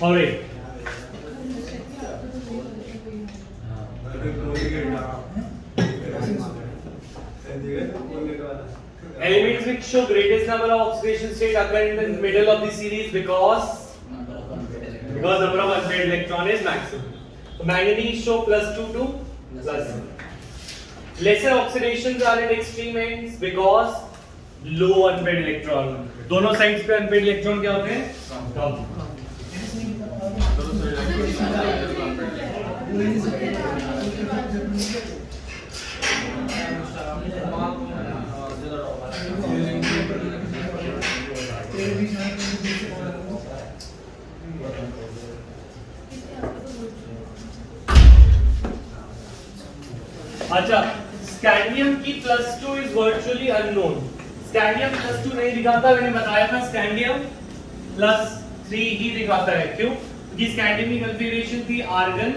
Alright. Elements which show greatest number of oxidation state occur in the middle of the series because number of unpaired electron is maximum. So manganese show +2 to +1. Lesser oxidations are at extreme ends because low unpaired electron. दोनों sides पे unpaired electron क्या होते हैं? कम. अच्छा, scandium की +2 is virtually unknown. Scandium +2 नहीं दिखाता, मैंने बताया था स्कैंडियम +3 ही दिखाता है. क्यों? क्योंकि स्कैंडियम की कॉन्फ़िगरेशन थी आर्गन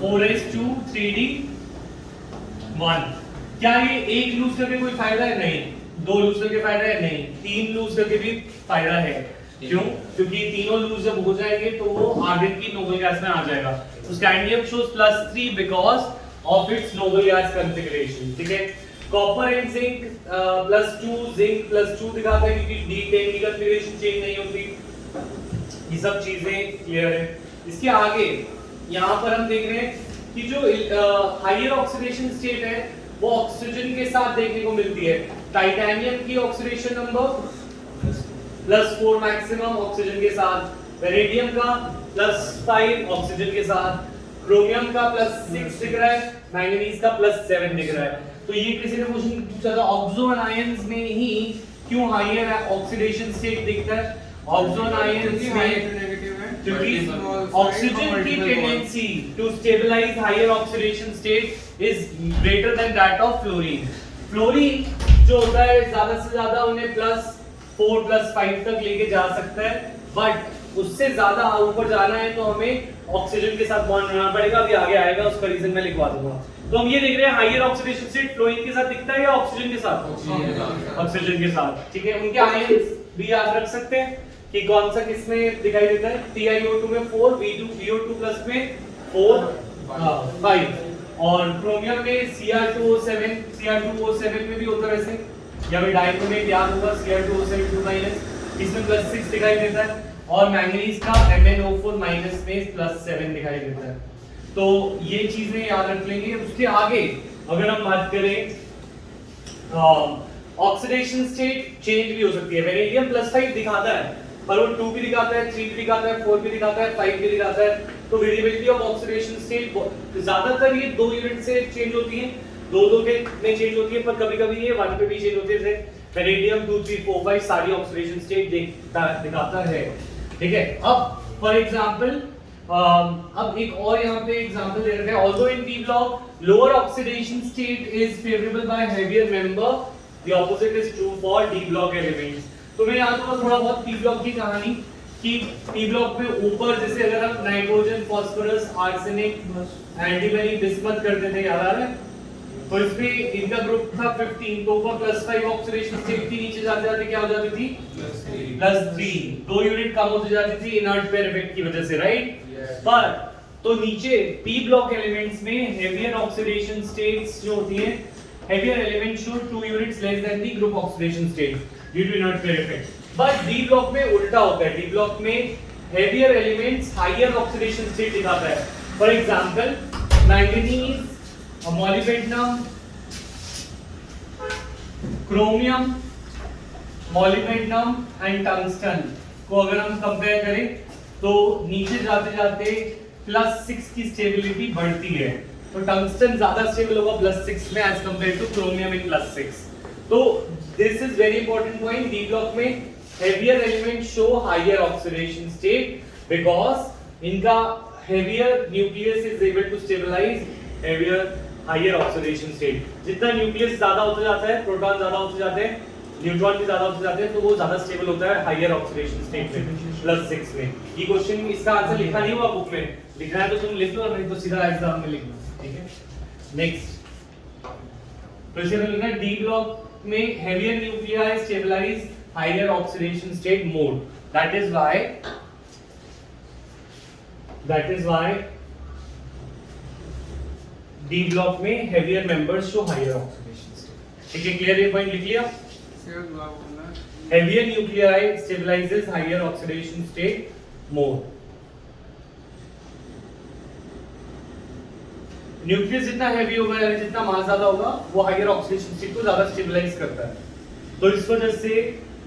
4s2 3d1. क्या ये एक लूज करके कोई फायदा है? नहीं. दो लूज करके फायदा है? नहीं. तीन लूज करके भी फायदा है. क्यों? क्योंकि तीनों लूज जब हो जाएंगे तो वो आर्गन की नोबल गैस में आ जाएगा. तो scandium shows +3 because of its noble gas configuration. ठीक है. कॉपर एंड जिंक +2, जिंक +2 दिखाता है क्योंकि D10 की कॉन्फ़िगरेशन चेंज नहीं होती. ये सब चीजें क्लियर है. इसके आगे यहाँ पर हम देख रहे हैं कि जो हायर ऑक्सीडेशन स्टेट है वो ऑक्सीजन के साथ देखने को मिलती है. टाइटेनियम की ऑक्सीडेशन नंबर +4 मैक्सिमम ऑक्सीजन के साथ. वेनेडियम का +5 ऑक्सीजन के साथ. क्रोमियम का +6 दिख रहा है. मैंगनीज का +7 दिख रहा है. तो ये किसी ने क्वेश्चन पूछा था ऑक्सो आयंस में ही क्यों हायर ऑक्सीडेशन स्टेट दिखता है? ऑक्सो आयंस में क्योंकि ऑक्सीजन की tendency to stabilise higher oxidation state is greater than that of fluorine. Fluorine जो होता है ज्यादा से ज्यादा उन्हें +4 +5 तक लेके जा सकता है, बट उससे ज्यादा ऊपर जाना है तो हमें ऑक्सीजन के साथ बॉन्ड बनाना पड़ेगा. अभी आगे आएगा, उसका रीजन मैं लिखवा दूंगा. तो हम ये देख रहे हैं हायर ऑक्सीडेशन स्टेट फ्लोरीन के साथ दिखता है या ऑक्सीजन के साथ? ऑक्सीजन के साथ. ठीक है. उनके आयंस भी याद रख सकते हैं कि कौन सा किसमें दिखाई देता है. TiO2 में 4, VO2+ में 4 5 और क्रोमियम में Cr2O7 में भी होता है वैसे. या फिर डाइक्रोमेट याद होगा Cr2O7 इसमें +6 दिखाई देता है. और मैंगनीज का MnO4- में +7 दिखाई देता है. तो ये चीजें याद रख लेंगे. उसके आगे अगर हम बात करें ऑक्सीडेशन स्टेट चेंज भी हो सकती है. वेनेडियम +5 दिखाता है पर वो 2 भी दिखाता है, 3 भी दिखाता है, 4 भी दिखाता है, 5 भी दिखाता है. तो वेरिएबिलिटी ऑफ ऑक्सीडेशन स्टेट ज्यादातर ये 2 यूनिट से चेंज होती है, 2 के में चेंज होती है, पर कभी-कभी ये 1 पे भी चेंज होती है. वेनेडियम 2, 3, 4, 5 सारी ऑक्सीडेशन स्टेट दिखाता है. ठीक है. अब फॉर एग्जांपल अब एक और यहाँ पे एग्जांपल दे रखा है. Although in P block lower oxidation state is favourable by heavier member, the opposite is true for D block elements. तो मैं याद होगा थोड़ा बहुत पी ब्लॉक की कहानी कि पी ब्लॉक में ऊपर जैसे अगर हम nitrogen, phosphorus, arsenic, antimony, bismuth करते थे, याद आ रहा है? तो इसमें इनका ग्रुप था 15, तो ऊपर +5 ऑक्सीडेशन स्टेट थी, नीचे जाते जाते क्या हो जाती थी? +3. 2 यूनिट कम होती जाती थी इनर्ट पेयर इफेक्ट की वजह से, राइट? पर तो नीचे पी ब्लॉक एलिमेंट्स में हेवियर ऑक्सीडेशन स्टेट्स जो होती हैं, heavier element show 2 units less than the group oxidation state due to inert pair effect. But D block में उल्टा होता है. डी ब्लॉक में heavier elements higher oxidation state दिखाता है. For example manganese, molybdenum, chromium, molybdenum and tungsten को अगर हम कंपेयर करें तो नीचे जाते जाते +6 की स्टेबिलिटी बढ़ती है. तो टंगस्टन ज्यादा स्टेबल होगा +6 में as compare to chromium in +6. तो this is very important point. D block में heavier element show higher oxidation state because इनका heavier nucleus is able to stabilise heavier higher oxidation state. जितना nucleus ज्यादा होता जाता है, प्रोटॉन ज्यादा होते जाते हैं, न्यूट्रॉन भी ज्यादा होते जाते हैं, तो वो ज्यादा स्टेबल होता है हायर ऑक्सीडेशन स्टेट में +6 में. ये क्वेश्चन इसका आंसर लिखा नहीं हुआ बुक में, लिखना है तो तुम लिख लो, नहीं तो सीधा एग्जाम में लिखना. ठीक है. नेक्स्ट क्वेश्चन लिखना है डी ब्लॉक में heavier nuclei stabilise higher oxidation state mode. That is why that is why D block में heavier members show higher oxidation state. ठीक है, क्लियर? ये पॉइंट लिख लिया। Heavier nuclei stabilises higher oxidation state more. Nucleus जितना heavy होगा यानी जितना मास ज्यादा होगा वो हायर ऑक्सीडेशन स्टेट को ज्यादा स्टेबलाइज करता है। तो इस वजह से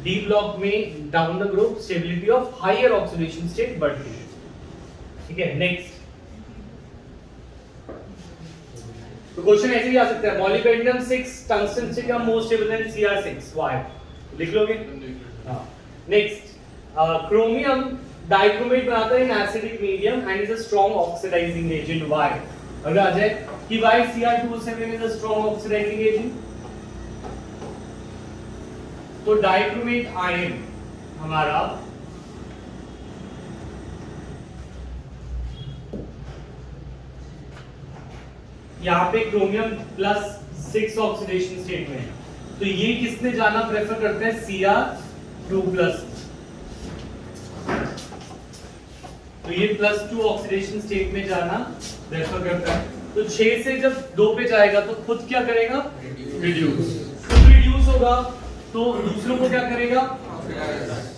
डी ब्लॉक में down the group stability of higher oxidation state बढ़ती है। ठीक है, नेक्स्ट। तो क्वेश्चन ऐसे भी आ सकता है, मोलिब्डेनम 6 टंगस्टन से कम more stable than Cr6, why? लिख लोगे? हां। नेक्स्ट, क्रोमियम डाइक्रोमेट बनाता है in acidic medium and is a strong oxidising agent, why? अगर आ जाए कि why Cr2O7 is a strong oxidizing agent, तो डाइक्रोमेट आयन हमारा यहाँ पे क्रोमियम +6 ऑक्सीडेशन स्टेट में है, तो ये किसने जाना प्रेफर करते हैं? Cr2+, तो ये +2 ऑक्सीडेशन स्टेट में जाना प्रेफर करता है। तो 6 से जब 2 पे जाएगा तो खुद क्या करेगा? रिड्यूस। खुद रिड्यूस होगा तो दूसरों को क्या करेगा?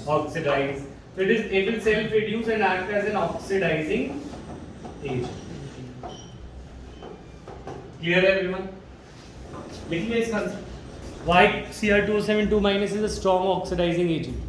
Oxidise. So it will self reduce and act as an oxidizing agent. Clear everyone? लिखिए इसका answer. Why Cr2O7 2- is a strong oxidizing agent?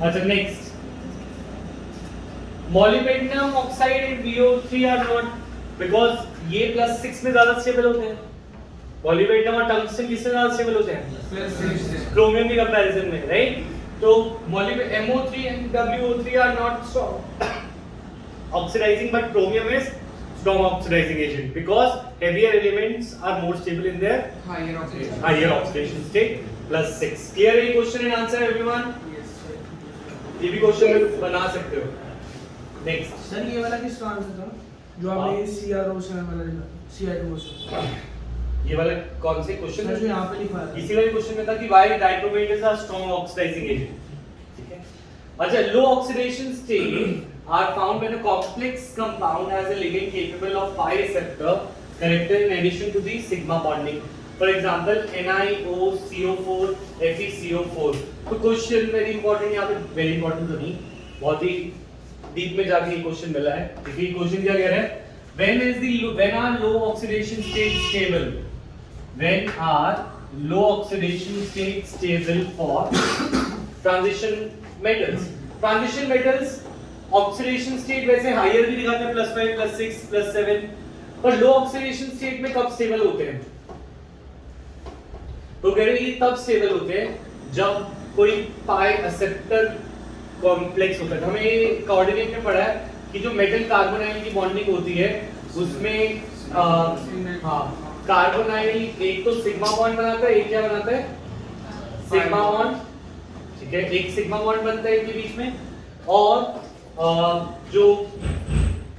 अच्छा, next. Molybdenum oxide and VO3 are not, because ये +6 में ज्यादा स्टेबल होते हैं। Molybdenum और tungsten किससे ज्यादा स्टेबल होते हैं? +6। क्रोमियम की कंपैरिजन में, राइट? तो MO3 and WO3 are not strong oxidising, but chromium is strong oxidizing agent because heavier elements are more stable in their higher oxidation state +6. Clear है question and answer everyone? ये भी question बना सकते हो। Next sir, ये वाला किसका answer था जो आपने Cr0 वाला लिखा? Cr2O7, ये वाला कौन से क्वेश्चन जो यहाँ पे लिखा है? इसी वाले क्वेश्चन में था कि why dichromate is a strong oxidising agent. ठीक है, अच्छा, low oxidation state are found when a complex compound has a ligand capable of pi receptor character in addition to the sigma bonding. For example, NiOCO4 FeCO4। तो question very important, यहाँ पे very important तो नहीं, बहुत ही deep में जाके ये question मिला है। देखिए क्वेश्चन क्या कह रहा है? when are low oxidation state stable? When are low oxidation state stable for transition metals? Transition metals oxidation state वैसे हायर भी दिखाते हैं, +5 +6 +7, पर लो ऑक्सीडेशन स्टेट में कब स्टेबल होते हैं? तो कह रहे हैं ये तब स्टेबल होते हैं जब कोई पाई एक्सेप्टर कॉम्प्लेक्स होता है। हमें कोऑर्डिनेट में पढ़ा है कि जो मेटल कार्बोनाइल की बॉन्डिंग होती है उसमें कार्बोनाइल एक तो सिग्मा बॉन्ड बनाता है, एक क्या बनाता है? Sigma bond. ठीक है, एक सिग्मा बॉन्ड बनता है इनके बीच में, और जो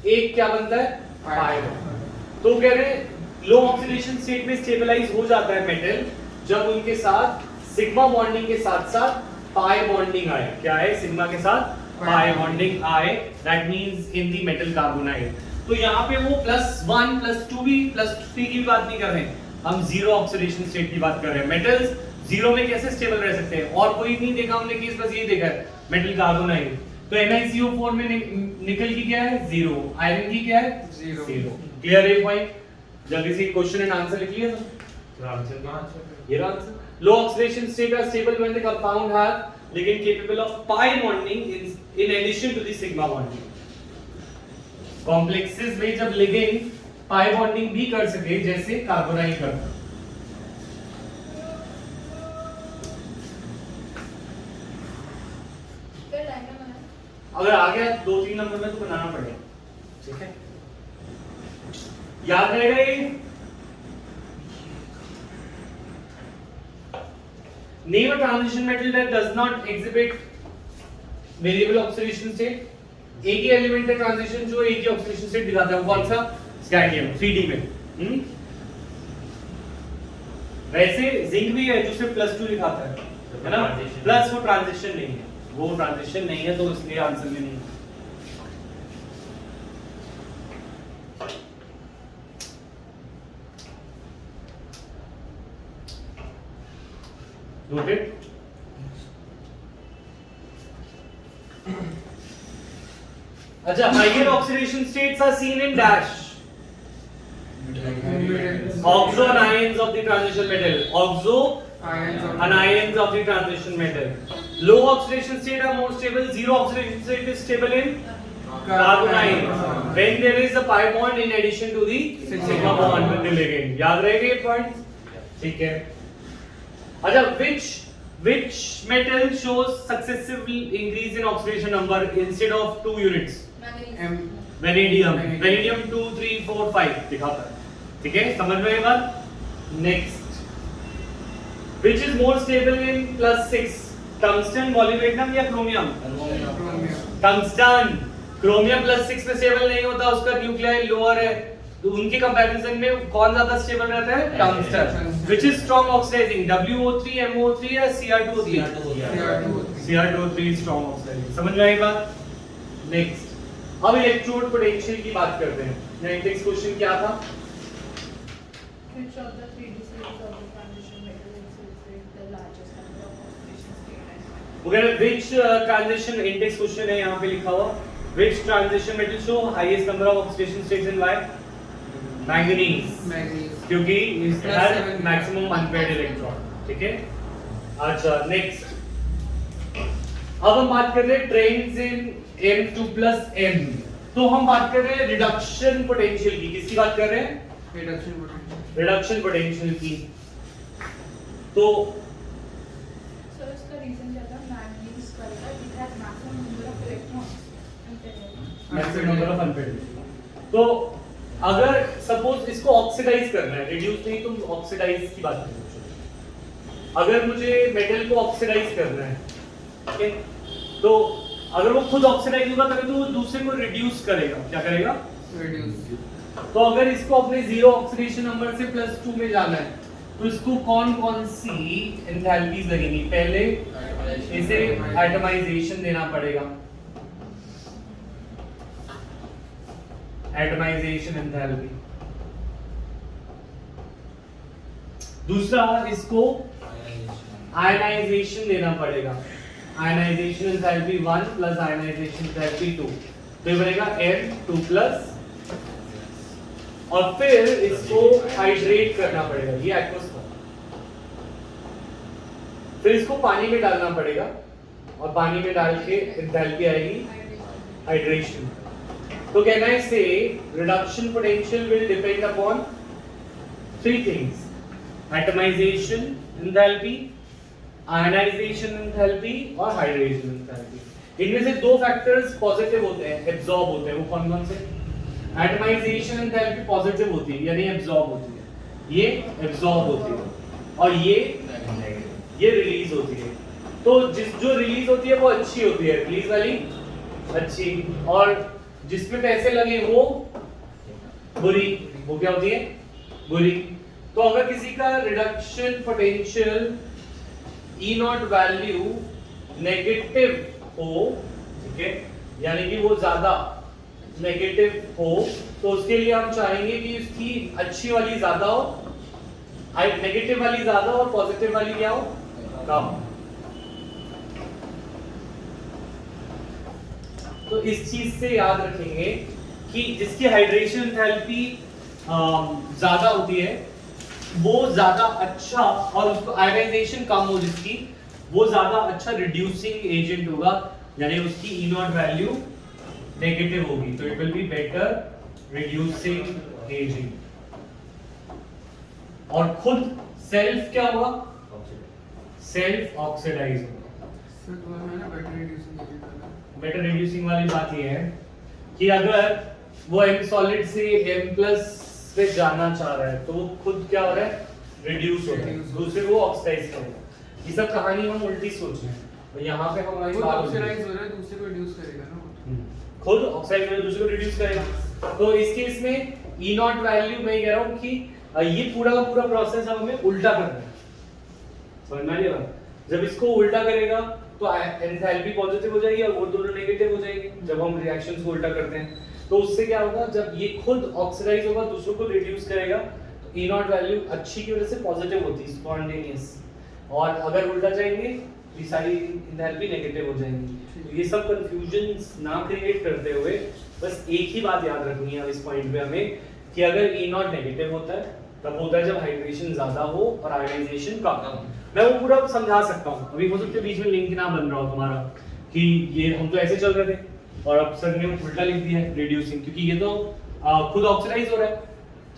एक क्या बनता है? Pi bond. तो कह रहे हैं लो ऑक्सीडेशन स्टेट में स्टेबलाइज हो जाता है मेटल जब उनके साथ सिग्मा बॉन्डिंग के साथ साथ पाई बॉन्डिंग आए। क्या है? सिग्मा के साथ पाई बॉन्डिंग आए, that means in the metal carbonyl. तो यहाँ पे वो +1 +2 भी +3 की बात नहीं कर रहे हैं, हम जीरो ऑक्सीडेशन स्टेट की बात कर रहे हैं। मेटल्स जीरो में कैसे स्टेबल रह सकते हैं? और कोई नहीं देखा हमने केस, बस ये देखा है मेटल कार्बोनाइल। तो NiCO4 में निकल की क्या है? 0। आयरन की क्या है? 0। क्लियर है पॉइंट? जल्दी से क्वेश्चन एंड आंसर लिख लिया तो आंसर ये रहा answer. Low oxidation state are stable when the compound have ligand capable of pi bonding in addition to the sigma bonding. Complexes में जब लिगेंड पाई बॉन्डिंग भी कर सके जैसे कार्बोनाइल करता। अगर आ गया 2-3 नंबर में तो बनाना पड़ेगा। ठीक है, याद रहेगा ये? Name a transition metal that does not exhibit variable oxidation state एक ही एलिमेंट का ट्रांजिशन जो एक ही ऑक्सीडेशन स्टेट दिखाता है वो कौन सा स्कैंडियम 3D में वैसे जिंक भी है जो सिर्फ +2 दिखाता है ना प्लस वो ट्रांजिशन नहीं है वो ट्रांजिशन नहीं है तो इसलिए आंसर में नहीं है noted अच्छा higher oxidation states are seen in dash oxo anions of the transition metal oxo anions of the transition metal low oxidation state are more stable zero oxidation state is stable in carbon ions when there is a pi bond in addition to the sigma bond with the ligand याद रहेगा ये point ठीक है अच्छा which metal shows successive increase in oxidation number instead of 2 units vanadium 2 3 4 5 दिखाता है ठीक है समझ में आया बात next which is more stable in +6 tungsten molybdenum या chromium tungsten chromium +6 में स्टेबल नहीं होता उसका न्यूक्लियाई लोअर है तो उनके कंपैरिजन में कौन ज्यादा स्टेबल रहता है tungsten which is strong oxidising WO3 MO3 या Cr2O3 Cr2O3 स्ट्रांग ऑक्सीडाइजिंग समझ में आई बात नेक्स्ट अब इलेक्ट्रोड पोटेंशियल की बात करते हैं नेक्स्ट क्वेश्चन क्या था Which of the 3D series of the transition metal exhibits the largest number of oxidation state and वगैरह which transition index क्वेश्चन है यहाँ पे लिखा हुआ which transition metal show highest number of oxidation states and why manganese क्योंकि इसका maximum unpaired electron ठीक है अच्छा नेक्स्ट अब हम बात कर रहे हैं ट्रेन्स इन M2+M तो हम बात कर रहे हैं रिडक्शन पोटेंशियल की किसकी बात कर रहे हैं रिडक्शन पोटेंशियल की तो so इसका रीजन क्या था मैंगनीज करेगा it has maximum number of electrons maximum number of unpaired तो अगर सपोज इसको ऑक्सीडाइज करना है रिड्यूस नहीं तुम ऑक्सीडाइज की बात करो अगर मुझे मेटल को ऑक्सीडाइज करना है ठीक है तो अगर वो खुद ऑक्सीडाइज होगा तभी तो वो दूसरे को रिड्यूस करेगा क्या करेगा रिड्यूस तो अगर इसको अपने जीरो ऑक्सीडेशन नंबर से +2 में जाना है तो इसको कौन कौन सी एंथैल्पीज लगेंगी पहले इसे एटमाइजेशन देना पड़ेगा एटमाइजेशन एंथैल्पी दूसरा इसको आयनाइजेशन देना पड़ेगा ionisation enthalpy 1 plus ionisation enthalpy 2 तो ये बनेगा M2+ और फिर इसको हाइड्रेट करना पड़ेगा ये एक्वस फिर इसको पानी में डालना पड़ेगा और पानी में डाल के एंथैल्पी आएगी हाइड्रेशन तो can I say reduction potential will depend upon three things atomization enthalpy ionization enthalpy और hydration enthalpy इनमें से दो फैक्टर्स पॉजिटिव होते हैं एब्जॉर्ब होते हैं वो कौन कौन से एटमाइजेशन एंथैल्पी पॉजिटिव होती है यानी एब्जॉर्ब होती है ये एब्जॉर्ब होती है और ये रिलीज होती है तो जो रिलीज होती है वो अच्छी होती है रिलीज वाली अच्छी और जिसमें पैसे लगे वो बुरी वो क्या होती है बुरी तो अगर किसी का reduction potential E0 value negative हो ठीक है यानी कि वो ज्यादा नेगेटिव हो तो उसके लिए हम चाहेंगे कि उसकी अच्छी वाली ज्यादा हो नेगेटिव वाली ज्यादा और पॉजिटिव वाली क्या हो कम तो इस चीज से याद रखेंगे कि जिसकी हाइड्रेशन एंथैल्पी ज्यादा होती है वो ज्यादा अच्छा और उसको आयनाइजेशन कम हो जिसकी वो ज्यादा अच्छा रिड्यूसिंग एजेंट होगा यानी उसकी E0 वैल्यू नेगेटिव होगी तो it will be better reducing agent और खुद सेल्फ क्या होगा सेल्फ ऑक्सीडाइज बेटर रिड्यूसिंग वाली बात ये है कि अगर वो M सॉलिड से M+ पे जाना चाह रहा है तो वो खुद क्या हो रहा है रिड्यूस हो रहा है दूसरे को ऑक्सीडाइज करेगा ये सब कहानी हम उल्टी सोच रहे हैं तो यहाँ पे हमारी खुद बात होगी। ऑक्सीडाइज हो रहा है, दूसरे को रिड्यूस करेगा ना। खुद ऑक्साइड में दूसरे को रिड्यूस करेगा। तो इस केस में ई नॉट वैल्यू मैं कह रहा हूँ कि ये पूरा का पूरा प्रोसेस अब हमें उल्टा करना है। समझ में आ रही है? जब इसको उल्टा करेगा तो एंथैल्पी पॉजिटिव हो जाएगी और वो दोनों नेगेटिव हो जाएंगे जब हम रिएक्शंस को उल्टा करते हैं। तो उससे क्या होगा, जब ये खुद ऑक्सीडाइज होगा दूसरों को रिड्यूस करेगा तो ई नॉट वैल्यू अच्छी की वजह से पॉजिटिव होती है, स्पॉन्टेनियस। और अगर उल्टा जाएंगे ये सारी एंथैल्पी नेगेटिव हो जाएंगी। तो ये सब कंफ्यूजन ना क्रिएट करते हुए बस एक ही बात याद रखनी है इस पॉइंट पे हमें कि अगर ई नॉट नेगेटिव होता है तब होता है जब हाइड्रेशन ज्यादा हो और आयोनाइजेशन कम हो। मैं वो पूरा समझा सकता हूँ, अभी हो सकता है बीच में लिंक ना बन रहा हो तुम्हारा कि ये हम तो ऐसे चल रहे थे और अब सर ने उल्टा लिख दिया है रिड्यूसिंग, क्योंकि ये तो खुद ऑक्सीडाइज हो रहा है।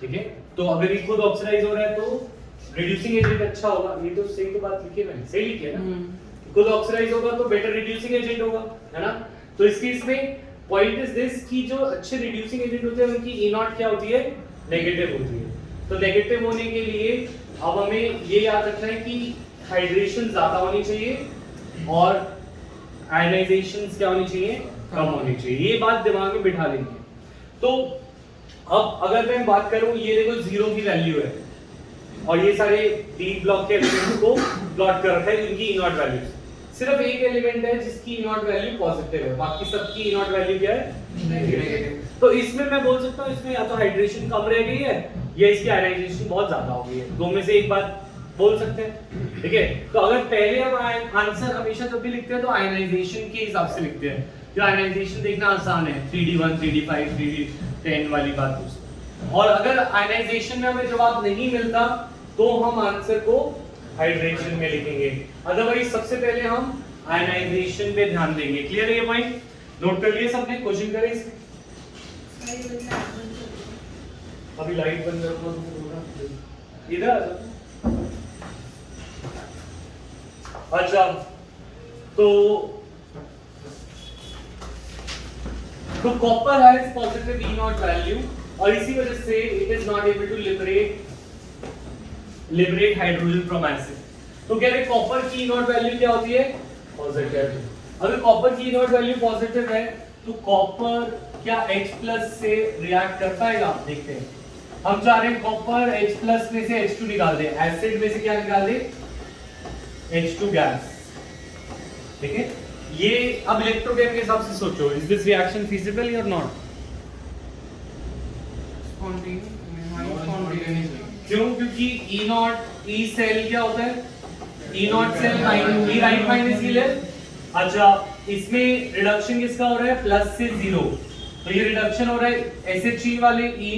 ठीक है, तो अगर ये खुद ऑक्सीडाइज हो रहा है तो रिड्यूसिंग एजेंट अच्छा होगा। ये तो सही तो बात लिखी है मैंने, सही लिखी है ना? खुद ऑक्सीडाइज होगा तो बेटर रिड्यूसिंग एजेंट होगा, है ना? तो इस केस में पॉइंट इज दिस कि जो अच्छे रिड्यूसिंग एजेंट होते हैं उनकी ई नॉट क्या होती है, नेगेटिव होती है। तो नेगेटिव होने के लिए अब हमें ये याद रखना है कि हाइड्रेशन ज्यादा होनी चाहिए और आयनाइजेशन क्या होनी चाहिए, कम होनी चाहिए। ये बात दिमाग में बिठा लेंगे। तो अब अगर मैं बात करूं, ये देखो 0 की वैल्यू है और ये सारे डी ब्लॉक के एलिमेंट्स को प्लॉट कर रखा है इनकी ई नॉट वैल्यूज। सिर्फ एक एलिमेंट है जिसकी ई नॉट वैल्यू पॉजिटिव है, बाकी सबकी ई नॉट वैल्यू क्या है, नेगेटिव। तो इसमें मैं बोल सकता हूं इसमें या तो हाइड्रेशन कम रह गई है या इसकी आयनाइजेशन बहुत ज्यादा हो गई है, दो में से एक बात बोल सकते हैं। ठीक है, तो अगर पहले हम आंसर हमेशा जब भी लिखते हैं तो आयनाइजेशन के हिसाब से लिखते हैं। जो आयनाइजेशन देखना आसान है, 3D1 3D5 3D10 वाली बात है। और अगर आयनाइजेशन में हमें जवाब नहीं मिलता तो हम आंसर को हाइड्रेशन में लिखेंगे, अदरवाइज सबसे पहले हम आयनाइजेशन पे ध्यान देंगे। क्लियर है ये पॉइंट? नोट कर लिए सबने? क्वेश्चन करें इसके। अभी लाइट बंद करूंगा, इधर आ जाओ। अच्छा, तो copper has positive E naught value और इसी वजह से it is not able to liberate hydrogen from acid. तो कह रहे कॉपर की ई नॉट वैल्यू क्या होती है, पॉजिटिव। अगर कॉपर की ई नॉट वैल्यू पॉजिटिव है तो कॉपर क्या H+ से रिएक्ट कर पाएगा? देखते हैं। हम चाह रहे हैं कॉपर H+ में से H2 निकाल दे, एसिड में से क्या निकाल दे, H2 गैस। ठीक है, ये अब इलेक्ट्रोकेम के हिसाब से सोचो, इज दिस रिएक्शन फीजिबल और नॉट? क्यों? क्योंकि ई नॉट ई सेल क्या होता है, E naught cell minus E right minus E left. अच्छा, इसमें रिडक्शन किसका हो रहा है, प्लस से 0, तो ये रिडक्शन हो रहा है SHE वाले ई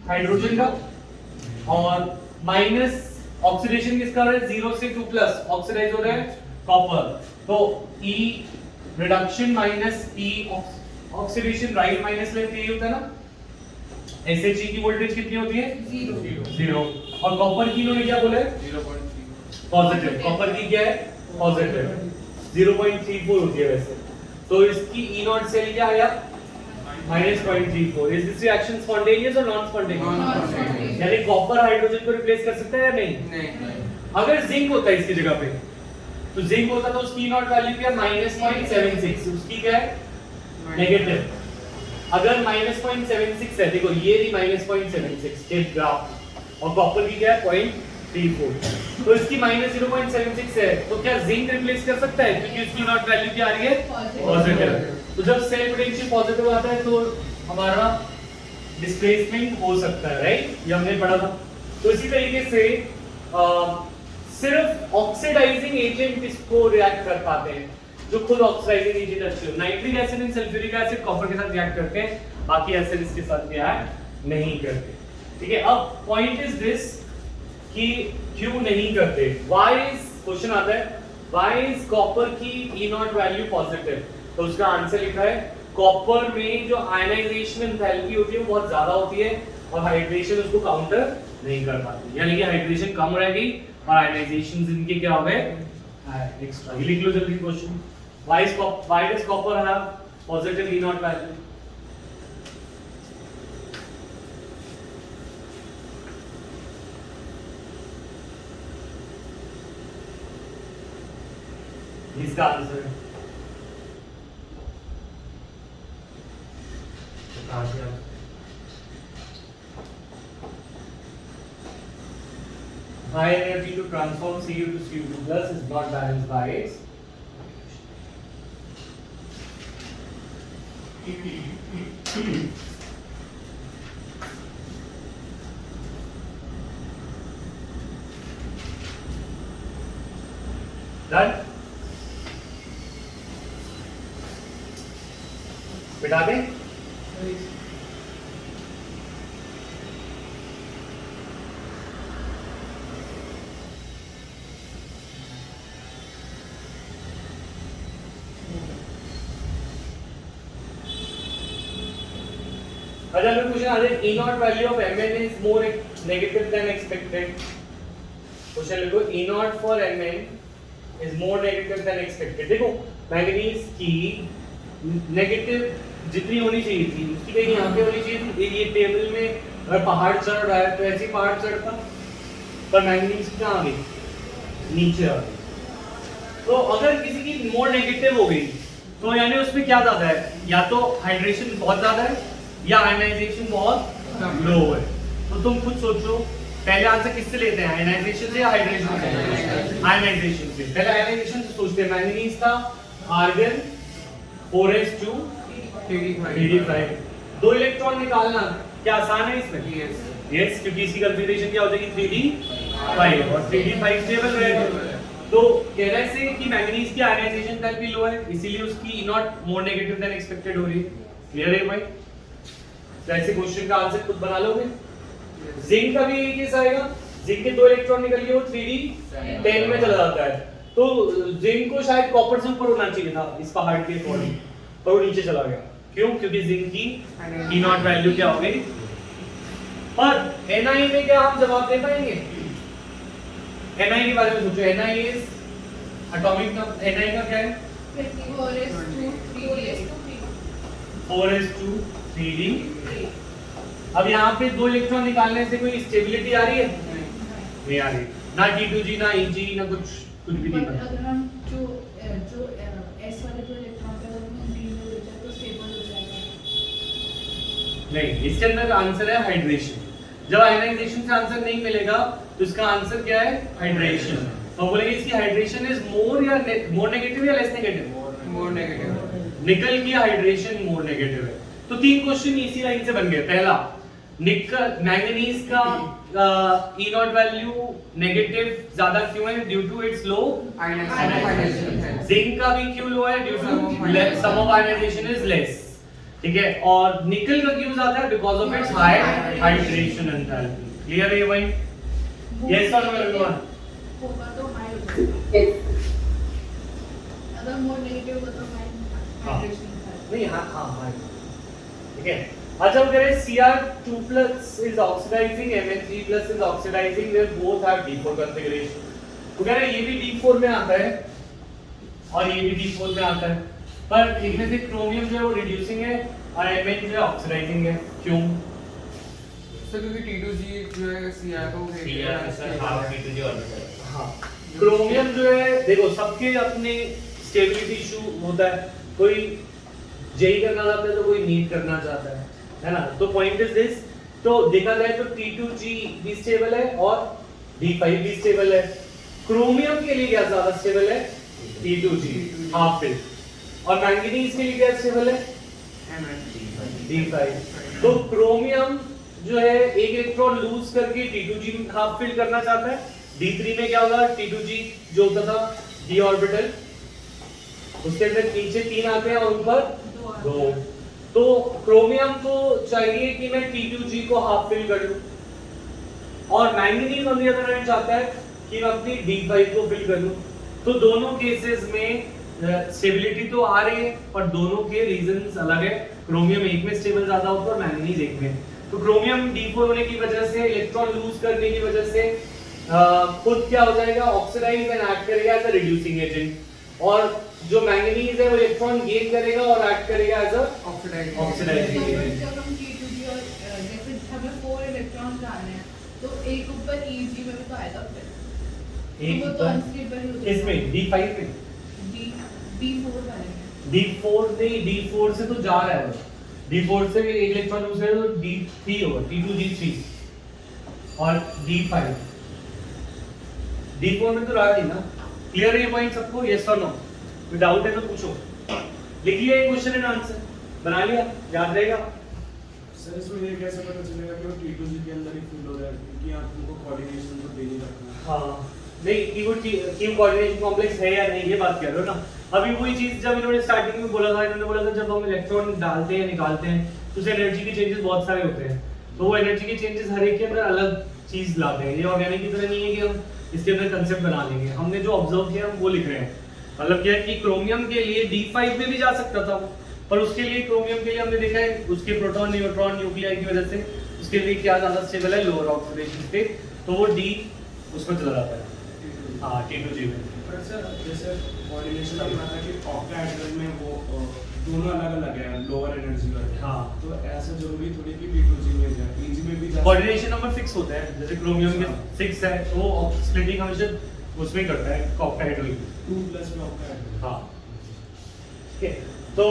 हाइड्रोजन का, और माइनस ऑक्सीडेशन किसका हो रहा है, 0 से 2 प्लस ऑक्सीडाइज हो रहा है कॉपर। तो E reduction minus E oxidation, right minus left, यही होता है ना। SHE की वोल्टेज कितनी होती है, 0। और कॉपर की इन्होंने क्या बोला है, 0.3 पॉजिटिव। कॉपर की क्या है, पॉजिटिव 0.34 होती है वैसे। तो इसकी ई नॉट सेल क्या आया, -0.34। इज दिस रिएक्शन स्पॉन्टेनियस और नॉन स्पॉन्टेनियस? यानी कॉपर हाइड्रोजन को रिप्लेस कर सकता है या नहीं? अगर जिंक होता है इसकी जगह पे, तो जिंक होता तो उसकी ई नॉट वैल्यू क्या, -0.76, उसकी क्या है, नेगेटिव। अगर -0.76 है, देखो ये रही -0.76 स्टेप ग्राफ, और कॉपर की क्या है 0.34, तो इसकी -0.76 है, तो क्या जिंक रिप्लेस कर सकता है, क्योंकि इसकी नॉट वैल्यू क्या आ रही है, पॉजिटिव। तो जब सेल पोटेंशियल पॉजिटिव आता है तो हमारा डिस्प्लेसमेंट हो सकता है, राइट? ये हमने पढ़ा था। तो इसी तरीके से सिर्फ ऑक्सीडाइजिंग एजेंट इसको रिएक्ट कर पाते हैं, जो खुद ऑक्सीडाइजिंग एजेंट अच्छे हो। Nitric acid and sulphuric acid copper के साथ रिएक्ट करते हैं, बाकी एसिड इसके साथ रिएक्ट नहीं करते। ठीक है, अब पॉइंट इज दिस कि क्यों नहीं करते, व्हाई इज, क्वेश्चन आता है व्हाई इज कॉपर की ई नॉट वैल्यू पॉजिटिव? तो उसका आंसर लिखा है, कॉपर में जो आयनाइजेशन एंथैल्पी होती है वो बहुत ज्यादा होती है और हाइड्रेशन उसको काउंटर नहीं कर पाती, यानी कि हाइड्रेशन कम रहेगी और आयनाइजेशन इनके क्या हो गए, एक्स्ट्रा। ये लिख लो जल्दी question, why does copper have positive E naught value? इसका आंसर है। तो कहाँ से आप high energy to transform Cu to Cu2 plus is not balanced by its done बिठा दें अच्छा मैं क्वेश्चन आ जाए E naught value of Mn is more negative than expected question लिखो E naught for Mn is more negative than expected देखो manganese की negative जितनी होनी चाहिए थी उसकी कहीं यहाँ पे होनी चाहिए थी ये टेबल में अगर पहाड़ चढ़ रहा है तो ऐसे ही पहाड़ चढ़ता पर मैंगनीज कहाँ आ गई नीचे आ गई तो अगर किसी की मोर नेगेटिव हो गई तो यानी उसमें क्या ज्यादा है या तो हाइड्रेशन बहुत ज्यादा है या आयनाइजेशन बहुत लो है तो तुम खुद सोचो पहले आंसर किससे लेते हैं आयनाइजेशन से या हाइड्रेशन से आयनाइजेशन से पहले आयनाइजेशन से सोचते हैं मैंगनीज का आर्गन 4s2 3d5 दो इलेक्ट्रॉन निकालना क्या आसान है इसमें यस क्योंकि इसकी कंफिगरेशन क्या हो जाएगी 3d5 और 3d5 स्टेबल रहेगा तो कह रहे से कि मैंगनीज की आयनाइजेशन एंथैल्पी लो है इसीलिए उसकी E not more negative than expected हो रही है क्लियर है भाई तो ऐसे क्वेश्चन का आंसर खुद बना लोगे जिंक का भी यही केस आएगा जिंक के दो इलेक्ट्रॉन निकल के वो 3d10 में चला जाता है तो जिंक को शायद कॉपर से ऊपर होना चाहिए था इस पहाड़ के अकॉर्डिंग पर वो नीचे चला गया क्यों क्योंकि जिंक की E नॉट वैल्यू क्या हो गई पर Na में क्या हम जवाब दे पाएंगे Na के बारे में सोचो Na is atomic number Na का क्या है 4s2 3d अब यहाँ पे दो इलेक्ट्रॉन निकालने से कोई स्टेबिलिटी आ रही है नहीं आ रही ना T2G ना Eg ना कुछ भी नहीं बना अगर हम जो S वाले जो इलेक्ट्रॉन का अगर हम D में ले जाए तो स्टेबल हो जाएगा नहीं इसके अंदर आंसर है हाइड्रेशन जब आयनाइजेशन से आंसर नहीं मिलेगा तो इसका आंसर क्या है हाइड्रेशन तो बोलेंगे इसकी हाइड्रेशन इज मोर या मोर नेगेटिव या लेस नेगेटिव मोर नेगेटिव निकल की हाइड्रेशन मोर नेगेटिव है तो तीन क्वेश्चन इसी लाइन से बन गए पहला निकल मैंगनीज का E नॉट वैल्यू नेगेटिव ज्यादा क्यों है due to its low ionisation zinc का भी क्यों लो है due to sum of ionisation is less ठीक है और निकल का क्यों ज्यादा है because of its high hydration enthalpy clear है भाई यस और नो एवरीवन होगा तो हाई हो जाएगा अगर मोर नेगेटिव होगा तो हाई हाइड्रेशन नहीं हाँ हाँ हाँ ठीक है अच्छा हम कह रहे हैं Cr2 plus is oxidizing Mn3 plus is oxidizing they both have D4 configuration तो कह रहे हैं ये भी D4 में आता है और ये भी D4 में आता है पर इनमें से क्रोमियम जो है वो रिड्यूसिंग है और Mn जो है ऑक्सीडाइजिंग है क्यों सर क्योंकि T2G जो है Cr को हाँ क्रोमियम जो है देखो सबके अपने स्टेबिलिटी इशू होता है कोई जेई करना चाहता है तो कोई नीट करना चाहता है ना तो पॉइंट इज दिस तो देखा जाए तो T2G भी स्टेबल है और D5 भी स्टेबल है क्रोमियम के लिए क्या ज्यादा स्टेबल है T2G हाफ फिल और मैंगनीज के लिए क्या स्टेबल है D5 तो क्रोमियम जो है एक इलेक्ट्रॉन लूज करके T2G हाफ फिल करना चाहता है D3 में क्या होगा T2G जो होता था d ऑर्बिटल उसके अंदर नीचे 3 आते हैं और ऊपर 2 तो क्रोमियम को चाहिए कि मैं T2G को हाफ फिल कर लूं और manganese on the other hand चाहता है कि मैं अपनी D5 को फिल कर लूं तो दोनों केसेस में स्टेबिलिटी तो आ रही है पर दोनों के रीजंस अलग है क्रोमियम एक में स्टेबल ज्यादा होता है और मैंगनीज एक में तो क्रोमियम D4 होने की वजह से इलेक्ट्रॉन लूज करने की वजह से खुद क्या हो जाएगा ऑक्सीडाइज एंड एक्ट करेगा एज अ रिड्यूसिंग एजेंट और जो मैंगनीज है वो इलेक्ट्रॉन गेन करेगा और एक्ट करेगा एज अ ऑक्सीडाइजिंग एजेंट जब हम T2G और जैसे हमें 4 इलेक्ट्रॉन डालने हैं तो एक ऊपर Eg में भी तो आएगा फिर एक वो तो अनस्टेबल ही हो जाएगा इसमें D5 में D5 D4 बनेगा। D4 नहीं, D4 से तो जा रहा है, D4 से एक इलेक्ट्रॉन लूज करेगा तो D3 होगा, D2 D3 और D5, D4 में तो रहा नहीं ना। क्लियर है ये पॉइंट सबको? यस और नो? कोई डाउट है तो पूछो। लिख लिया ये क्वेश्चन एंड आंसर, बना लिया, याद रहेगा? सर इसमें ये कैसे पता चलेगा कि वो T2 के अंदर ही फिल हो रहा है, क्योंकि आपको कोऑर्डिनेशन तो दे नहीं रखना है। हाँ नहीं, की कोऑर्डिनेशन कॉम्प्लेक्स है या नहीं, ये बात कर रहे हो ना। अभी वही चीज जब इन्होंने स्टार्टिंग में बोला था, इन्होंने बोला था जब हम इलेक्ट्रॉन डालते हैं निकालते हैं तो उसे एनर्जी के चेंजेस बहुत सारे होते हैं, तो वो एनर्जी के चेंजेस हर एक के अंदर अलग चीज लाते हैं। ये ऑर्गेनिक की तरह नहीं है कि हम इसके अंदर कंसेप्ट बना लेंगे। हमने जो ऑब्जर्व किया हम वो लिख रहे हैं। मतलब क्या है कि क्रोमियम के लिए D5 में भी जा सकता था वो, पर उसके लिए क्रोमियम के लिए हमने देखा है उसके प्रोटॉन न्यूट्रॉन न्यूक्लियाई की वजह से उसके लिए क्या ज्यादा स्टेबल है, लोअर ऑक्सीडेशन स्टेट, तो वो D उसमें चला जाता है। हाँ T2G में। पर सर जैसे कोऑर्डिनेशन में आता है कि ऑक्टाहेड्रल में वो दोनों अलग-अलग है, लोअर एनर्जी वाले। हाँ। तो ऐसा जरूरी थोड़ी कि T2G में जाए, Tg में भी जा। कोऑर्डिनेशन नंबर फिक्स होता है, जैसे क्रोमियम में 6 है तो वो स्प्लिटिंग हमेशा उसमें करता है ऑक्टाहेड्रल में। 2+ में ऑक्टाहेड्रल। हाँ ठीक है, तो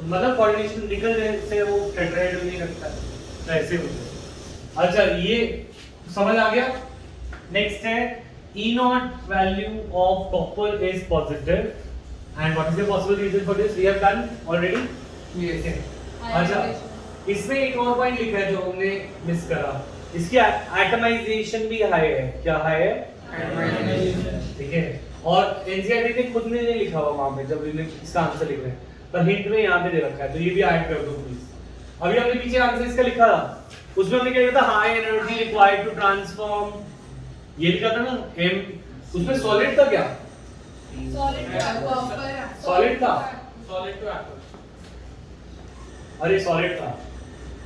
मतलब कोऑर्डिनेशन निकल जाए से वो टेट्राहेड्रल नहीं रखता है, तो ऐसे होता है। अच्छा ये समझ आ गया? नेक्स्ट है E0 value of copper is positive and what is the possible reason for this? We have done already. Yes. अच्छा इसमें एक और पॉइंट लिखा है जो हमने मिस करा, इसकी एटमाइजेशन भी हाई है। क्या हाई है? एटमाइजेशन। ठीक है, और एनसीईआरटी ने खुद ने नहीं लिखा हुआ वहां पे जब इन्हें इसका आंसर लिख रहे हैं, पर हिंट में यहाँ पे दे रखा है, तो ये भी ऐड कर दो प्लीज। अभी हमने पीछे आंसर इसका लिखा था, उसमें हमने क्या लिखा था? High energy required to transform, ये लिखा था ना M, उसमें सॉलिड था क्या? Solid था, copper। Solid था? Solid to aq. अरे सॉलिड था,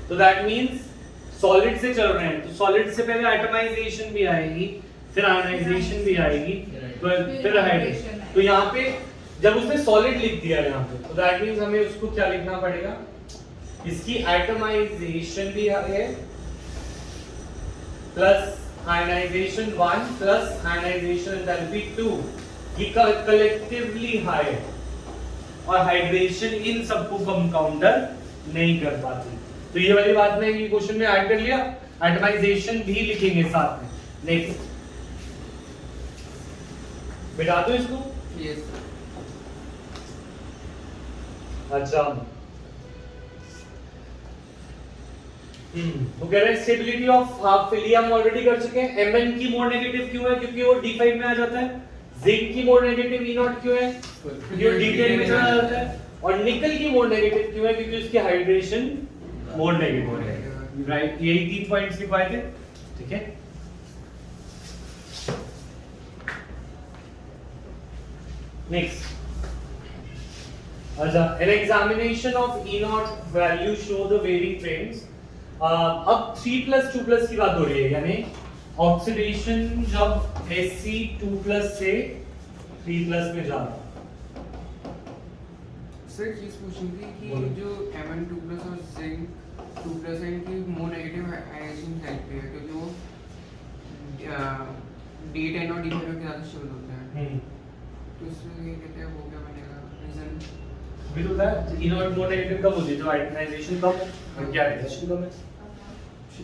तो दैट मींस सॉलिड से चल रहे हैं, तो सॉलिड से पहले एटमाइजेशन भी आएगी, फिर आयनाइजेशन भी आएगी, तो फिर हाइड्रेशन। तो यहाँ पे जब उसने सॉलिड लिख दिया यहाँ पे, तो दैट मींस हमें उसको क्या लिखना पड़ेगा? इसकी एटमाइजेशन भी है plus ionisation 1 plus ionisation enthalpy 2, ये कलेक्टिवली हाई है और हाइड्रेशन इन सबको कम काउंटर नहीं कर पाती। तो ये वाली बात में ये क्वेश्चन में ऐड कर लिया, एटमाइजेशन भी लिखेंगे साथ में। नेक्स्ट बिठा दो इसको। यस। अच्छा तो कह रहे हैं स्टेबिलिटी ऑफ हाफ फिली हम ऑलरेडी कर चुके हैं। Mn की मोर नेगेटिव क्यों है? क्योंकि वो D5 में आ जाता है। जिंक की मोर नेगेटिव E0 क्यों है? क्योंकि वो D10 में चला जाता है। और निकल की मोर नेगेटिव क्यों है? क्योंकि उसकी हाइड्रेशन मोर नेगेटिव है। राइट, यही 3 पॉइंट्स लिखवाए थे। ठीक है, नेक्स्ट। अच्छा, an examination of E0 value show the varying trends। अब 3+ 2+ की बात हो रही है, यानी ऑक्सीडेशन जब Sc2+ से 3+ में जा रहा। सर चीज पूछनी थी कि जो Mn2+ और Zn2+ है इनकी मोर नेगेटिव आयनाइजेशन टाइप पे है, क्योंकि वो D10 और D5 के ज्यादा स्टेबल होते हैं। तो इसमें ये कहते हैं वो क्या बनेगा रीजन? भी तो होता है E0 मोर नेगेटिव कब होती है? जब आयनाइजेशन कम हो, और क्या आयनाइजेशन कम है?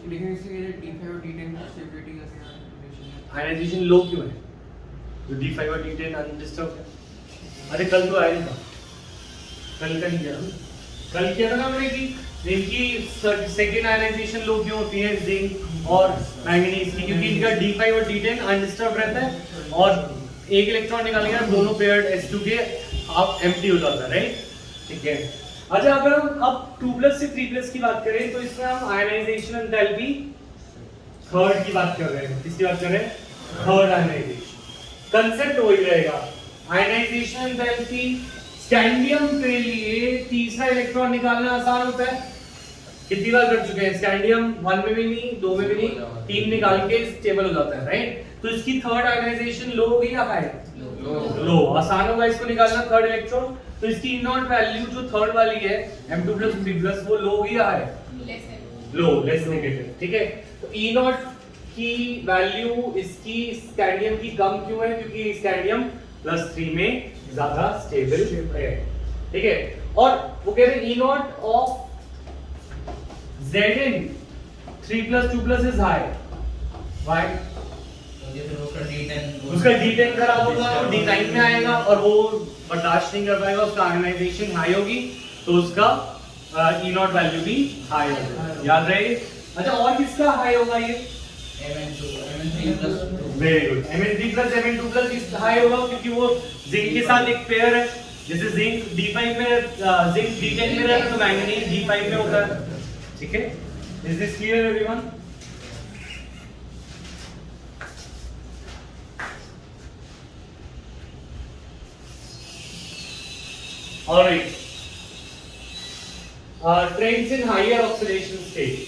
लेकिन इससे ये D5 और D10 की स्टेबिलिटी का क्या रिलेशन है? आयनाइजेशन लो क्यों है? तो D5 और D10 अनडिस्टर्ब है। अरे कल तो आया नहीं था, कल का नहीं किया, कल किया था ना हमने कि इनकी सेकंड आयनाइजेशन लो क्यों होती है जिंक और मैंगनीज की? क्योंकि इनका D5 और D10 अनडिस्टर्ब रहता है और एक इलेक्ट्रॉन निकालेंगे दोनों पेयर्ड S2 के आप एम्प्टी हो जाता है। राइट, ठीक है। अच्छा, अगर हम अब 2+ से 3+ की बात करें तो इसमें हम आयनाइजेशन एंथैल्पी थर्ड की बात कर रहे हैं। किसकी बात कर रहे हैं? Third ionization. कंसेप्ट वही रहेगा, आयनाइजेशन एंथैल्पी। स्कैंडियम के लिए तीसरा इलेक्ट्रॉन निकालना आसान होता है। कितनी बार कर चुके हैं? स्कैंडियम 1 में भी नहीं, 2 में भी नहीं, 3 निकाल के स्टेबल हो जाता है। राइट, तो इसकी थर्ड आयनाइजेशन लो होगी या हाई? लो। आसान होगा इसको निकालना थर्ड इलेक्ट्रॉन। तो इसकी E0 वैल्यू जो थर्ड वाली है M2+ 3+ वो लो होगी या हाई? लो, लेस नेगेटिव। ठीक है, तो E0 की वैल्यू इसकी स्कैंडियम की कम क्यों है? क्योंकि स्कैंडियम +3 में ज्यादा स्टेबल है, ठीक है। और वो कह रहे हैं E not of Zn 3 + 2 + is high, why? उसका D10 खराब होगा, वो D9 में आएगा और वो बर्दाश्त नहीं कर पाएगा, उसका आयनाइजेशन हाई होगी, तो उसका E नॉट वैल्यू भी हाई होगा, याद रहे। अच्छा, और किसका हाई होगा ये? वेरी गुड, Mn3 + Mn2 इस हाई होगा क्योंकि वो जिंक के साथ एक पेयर है। जैसे जिंक D5 में, जिंक D10 में रहता है तो मैंगनीज D5 में होता है, ठीक है। Is this clear everyone? Alright, trends in higher oxidation state.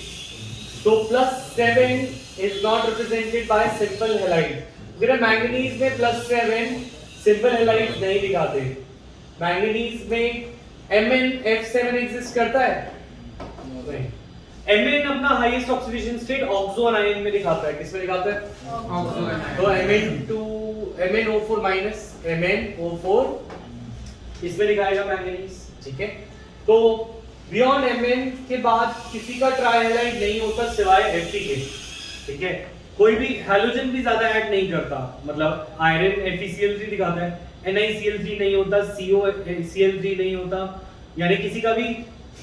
So +7 is not represented by simple halide. मेरा मैंगनीज में +7 सिंपल हैलाइड नहीं दिखाते। मैंगनीज में MnF7 एग्जिस्ट करता है? नहीं। Mn अपना highest oxidation state oxo ion में दिखाता है, किसमें दिखाता है? Oxo ion. तो MnO4- MnO4 इसमें दिखाएगा मैंगनीज, ठीक है। तो बियॉन्ड Mn के बाद किसी का ट्राइहैलाइड नहीं होता सिवाय Fe के, ठीक है। कोई भी हैलोजन भी ज्यादा ऐड नहीं करता, मतलब आयरन FeCl3 दिखाता है, NiCl3 नहीं होता, COCl3 नहीं होता, यानी किसी का भी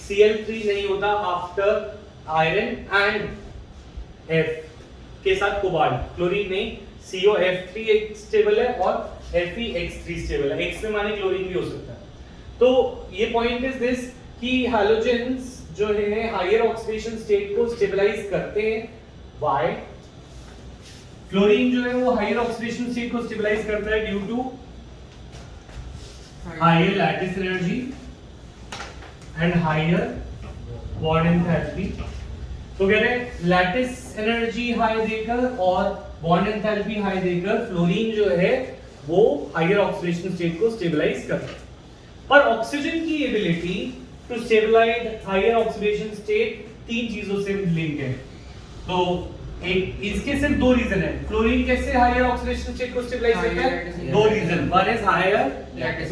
Cl3 नहीं होता आफ्टर आयरन एंड F के साथ कोबाल्ट, क्लोरीन नहीं, COF3 एक स्टेबल है और FeX3 स्टेबल है, X में माने क्लोरीन भी हो सकता है। तो ये पॉइंट इज दिस कि हैलोजेंस जो है हायर ऑक्सीडेशन स्टेट को स्टेबलाइज करते हैं, व्हाई? फ्लोरीन जो है वो हायर ऑक्सीडेशन स्टेट को स्टेबलाइज करता है due to higher lattice energy and higher bond enthalpy. तो कह रहे हैं लैटिस एनर्जी हाई देकर और बॉन्ड एंथैल्पी हाई देकर फ्लोरीन जो है वो हायर ऑक्सीडेशन स्टेट को स्टेबलाइज करता है। पर ऑक्सीजन की ability to stabilise higher oxidation state तीन चीजों से लिंक है। तो एक इसके सिर्फ दो रीजन है। फ्लोरीन कैसे हायर ऑक्सीडेशन स्टेट को स्टेबलाइज करता है? दो reason, one is higher lattice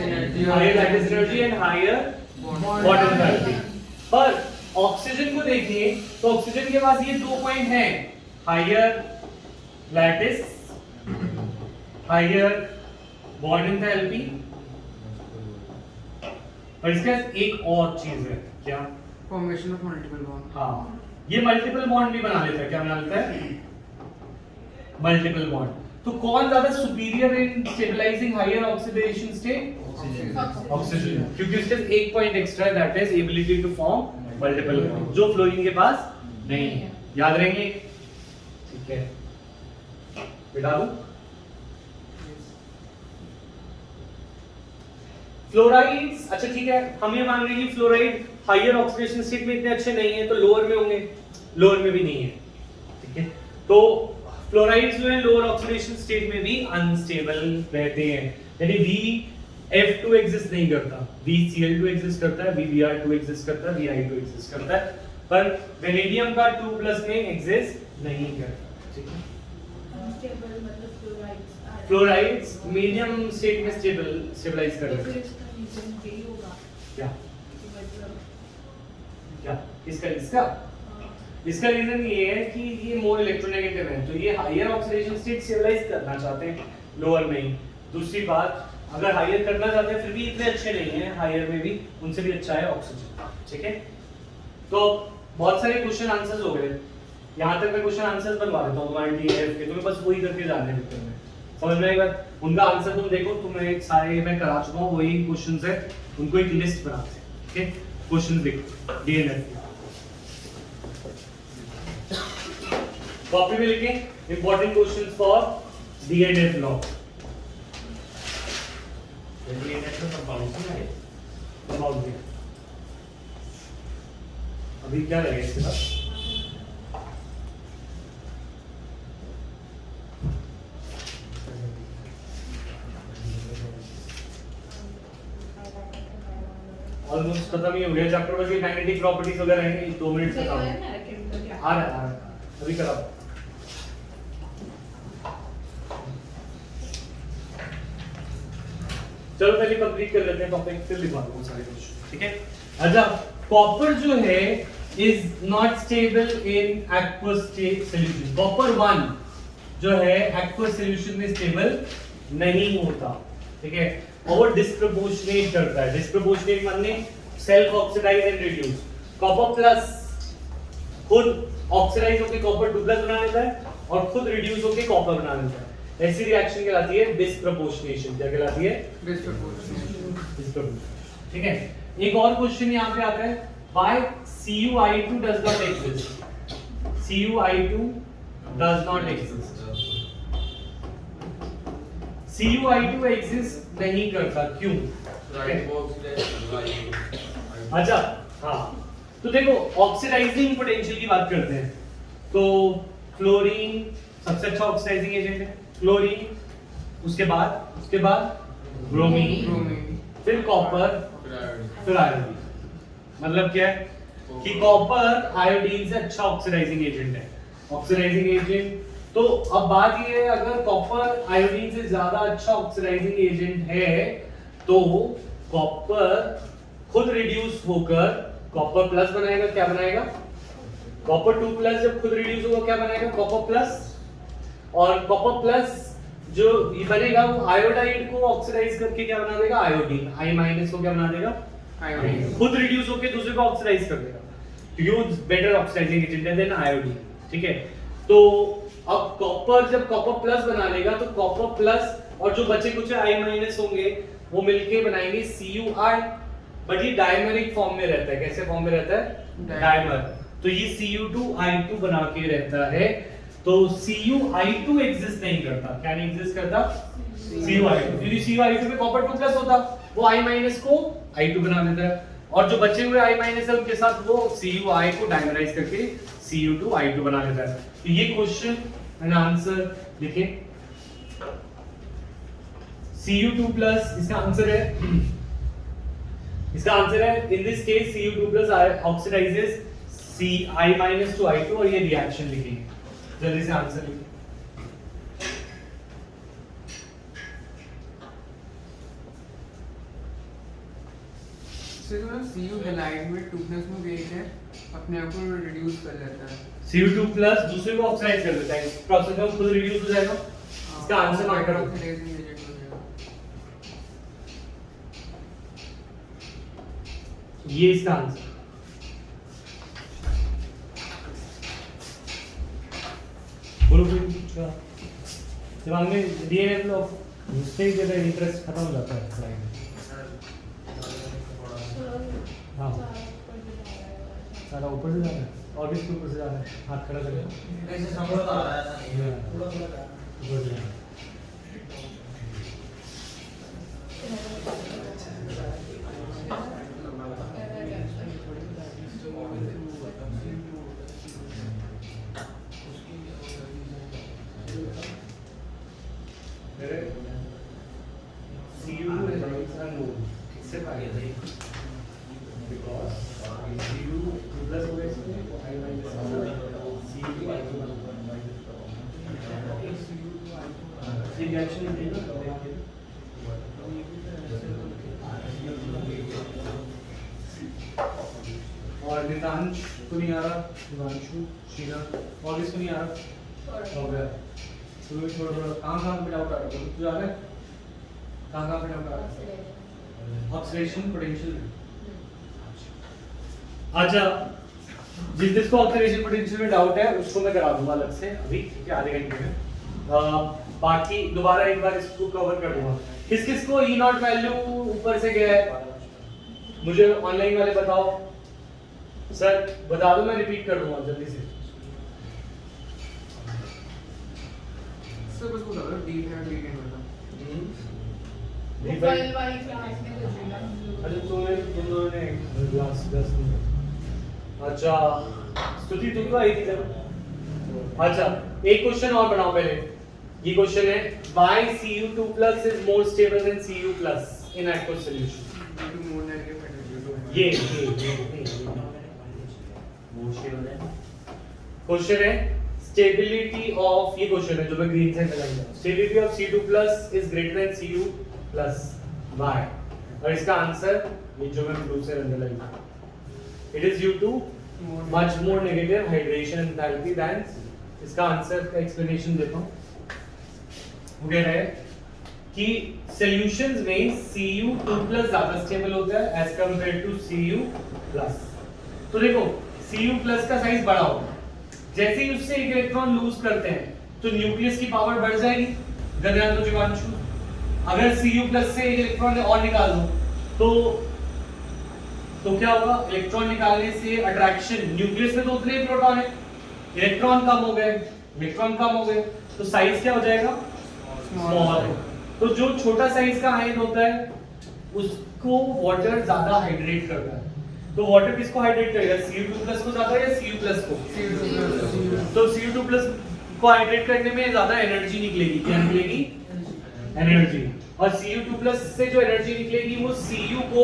energy and higher bond enthalpy. पर ऑक्सीजन को देखिए तो ऑक्सीजन के पास ये दो पॉइंट हैं, higher lattice, higher bond enthalpy, और इसके पास एक और चीज है, क्या? Formation of multiple bond. हाँ, ये मल्टीपल बॉन्ड भी बना लेता है। क्या बना लेता है? Multiple bond. तो कौन ज्यादा superior in stabilising higher oxidation state? Oxygen, क्योंकि उसके पास एक पॉइंट एक्स्ट्रा है, that is ability to form multiple bond, जो फ्लोरीन के पास नहीं है। याद रहेंगे? ठीक है, बिठा दूं? फ्लोराइड्स, अच्छा ठीक है, हम ये मान रहे हैं कि फ्लोराइड हायर ऑक्सीडेशन स्टेट में इतने अच्छे नहीं है, तो लोअर में होंगे, लोअर में भी नहीं है, ठीक है। तो फ्लोराइड्स जो है लोअर ऑक्सीडेशन स्टेट में भी अनस्टेबल रहते हैं, यानी VF2 एग्जिस्ट नहीं करता, VCl2 एग्जिस्ट करता है, VBr2 एग्जिस्ट करता है, Vi2 एग्जिस्ट करता है, पर वेनेडियम का 2+ में एग्जिस्ट नहीं करता, ठीक है। अनस्टेबल मतलब फ्लोराइड्स मीडियम स्टेट में स्टेबलाइज कर रहे हैं। रीजन यही होगा क्या कि मतलब क्या इसका इसका रीजन ये है कि ये मोर इलेक्ट्रोनेगेटिव है, तो ये हायर ऑक्सीडेशन स्टेट स्टेबलाइज करना चाहते हैं लोअर में ही। दूसरी बात, अगर हायर करना चाहते हैं फिर भी इतने अच्छे नहीं हैं, हायर में भी उनसे भी अच्छा है ऑक्सीजन, ठीक है। तो बहुत सारे क्वेश्चन आंसर्स हो गए, यहाँ तक मैं क्वेश्चन आंसर्स बनवा देता हूँ तुम्हारे DF के, तुम्हें बस वही करके जाने हैं पेपर में, समझ में आएगा? उनका आंसर तुम देखो, तुम्हें सारे मैं करा चुका हूँ, वही क्वेश्चंस है, उनको एक लिस्ट बनाते हैं, ठीक है। क्वेश्चंस देखो DNF कॉपी में लिखें, important questions for DNF law. DNF में कंपाउंड है, कंपाउंड है। अभी क्या रहेगा इसके साथ? ऑलमोस्ट खत्म ही हो गया चैप्टर, बस ये मैग्नेटिक प्रॉपर्टीज वगैरह हैं, 2 मिनट से काम आ रहा है अभी कराओ। चलो पहले कंप्लीट कर लेते हैं टॉपिक, फिर लिखवा दो सारे क्वेश्चन, ठीक है। अच्छा, कॉपर जो है is not stable in aqueous solution. Copper 1 जो है एक्वस सॉल्यूशन में स्टेबल नहीं होता, ठीक है, और वो डिस्प्रोपोर्शनेट करता है। डिस्प्रोपोर्शनेट माने self oxidise and reduce. Copper plus खुद ऑक्सीडाइज होकर कॉपर 2 प्लस बना लेता है और खुद रिड्यूस होकर कॉपर बना लेता है। ऐसी रिएक्शन कहलाती है डिस्प्रोपोर्शनेशन। क्या कहलाती है? डिस्प्रोपोर्शनेशन, ठीक है। एक और क्वेश्चन यहाँ पे आता है, why CuI2 does not exist? CuI2 does not exist. CuI2 exist नहीं करता, क्यों? अच्छा, हाँ, तो देखो ऑक्सीडाइजिंग पोटेंशियल की बात करते हैं, तो फ्लोरीन सबसे अच्छा ऑक्सीडाइजिंग एजेंट है, फ्लोरीन, उसके बाद ब्रोमीन, फिर कॉपर, फिर आयोडीन। मतलब क्या है कि कॉपर आयोडीन से अच्छा ऑक्सीडाइजिंग एजेंट है। ऑक्सीडाइजिंग एजेंट, तो अब बात ये है, अगर कॉपर आयोडीन से ज्यादा अच्छा ऑक्सीडाइजिंग एजेंट है तो कॉपर खुद रिड्यूस होकर कॉपर प्लस बनाएगा। क्या बनाएगा? कॉपर 2 प्लस जब खुद रिड्यूस होगा क्या बनाएगा? Copper plus. और कॉपर प्लस जो ये बनेगा वो आयोडाइड को ऑक्सीडाइज करके क्या बना देगा? आयोडीन। आई माइनस को क्या बना देगा? आयोडीन। खुद रिड्यूस होकर दूसरे को ऑक्सीडाइज कर देगा, क्योंकि बेटर ऑक्सीडाइजिंग एजेंट है देन आयोडीन, ठीक है। तो अब कॉपर जब कॉपर प्लस बना लेगा तो कॉपर प्लस और जो बचे कुछ आई माइनस होंगे वो मिलके बनाएंगे CuI, बट ये डायमरिक फॉर्म में रहता है। कैसे फॉर्म में रहता है? डायमर। तो ये Cu2I2 बना के रहता है। तो Cu2I2 एग्जिस्ट नहीं करता। क्या नहीं एग्जिस्ट करता? Cu2I2, क्योंकि Cu2I2 में कॉपर 2 प्लस होता, वो I माइनस को I2 बना देता है, और जो बचे हुए I माइनस है उनके साथ वो Cui को डायमराइज करके Cu2I2 बना देता है। तो ये क्वेश्चन एंड आंसर लिखें। Cu2 प्लस इसका आंसर है, in this case Cu2 plus oxidises Ci minus two I2, और ये रिएक्शन लिखेंगे। जल्दी से आंसर लिखें। Cu हैलाइड में 2 प्लस में वेट है, अपने आप को रिड्यूस कर लेता है। Cu2 प्लस दूसरे को ऑक्सीडाइज कर देता है, प्रोसेस में खुद रिड्यूस हो जाएगा। इसका आंसर मार्क करो। ऑक्सीडाइजिंग एजेंट हो जाएगा। ये इसका आंसर। बोलो कोई दिमाग में डीएनए ब्लॉक उससे ही ज्यादा इंटरेस्ट खत्म हो जाता है पढ़ाई में। हाँ, सारा ऊपर से जा रहा है और किसके ऊपर से जा रहा है? हाथ खड़ा करके ऐसे समझ आ रहा है, थोड़ा थोड़ा ऊपर से जा रहा है। और नितांश को नहीं आ रहा, दिवांशु, शीला, और किसको नहीं आ रहा? हो गया। तो थोड़ा कहाँ पे डाउट आ रहा है? तू जा रहा है? कहाँ पे डाउट आ रहा है? Oxidation potential. अच्छा, जिसको ऑक्सीडेशन पोटेंशियल में डाउट है उसको मैं करा दूंगा अलग से अभी, ठीक है, आधे घंटे में। बाकी दोबारा एक बार इसको कवर कर दूंगा। किस किस को ई नॉट वैल्यू ऊपर से गया है मुझे ऑनलाइन वाले बताओ। सर बता दो, मैं रिपीट कर दूंगा जल्दी से। सर बस बता दो डी है डी के मतलब प्रोफाइल वाली क्लास में पूछेगा। अच्छा तुम दोनों ने क्लास 10 मिनट। अच्छा स्तुति तुम तो आई थी सर। अच्छा एक क्वेश्चन और बनाओ पहले। ये क्वेश्चन है why Cu2+ is more stable than Cu+ in aqueous solution। More negative है। ये वो स्टेबल है। क्वेश्चन है स्टेबिलिटी ऑफ, ये क्वेश्चन है जो मैं ग्रीन से लगाऊंगा। Stability of Cu2+ is greater than Cu+। By, और इसका आंसर ये जो मैं ब्लू से अंदर लगा, it is due to much more negative hydration enthalpy then, इसका आंसर का एक्सप्लेनेशन देता हूँ। वो कह रहे हैं कि सॉल्यूशंस में Cu2+ ज्यादा स्टेबल होता है एज कंपेयर टू Cu+। तो देखो Cu+ का साइज बड़ा होगा, जैसे ही उससे एक इलेक्ट्रॉन लूज करते हैं तो न्यूक्लियस की पावर बढ़ जाएगी। गगन तो जीवांशु, अगर Cu+ से एक इलेक्ट्रॉन और निकाल दो तो क्या होगा, इलेक्ट्रॉन निकालने से अट्रैक्शन, न्यूक्लियस में तो उतने ही प्रोटॉन है, इलेक्ट्रॉन कम हो गए, तो साइज क्या हो जाएगा, स्मॉल। तो जो छोटा साइज का आयन होता है उसको वाटर ज्यादा हाइड्रेट करता है। तो वाटर किसको हाइड्रेट करेगा, Cu2+ को ज्यादा या Cu+ को? तो Cu2+ को हाइड्रेट करने में ज्यादा एनर्जी निकलेगी। क्या निकलेगी, एनर्जी। और Cu2+ से जो एनर्जी निकलेगी वो Cu को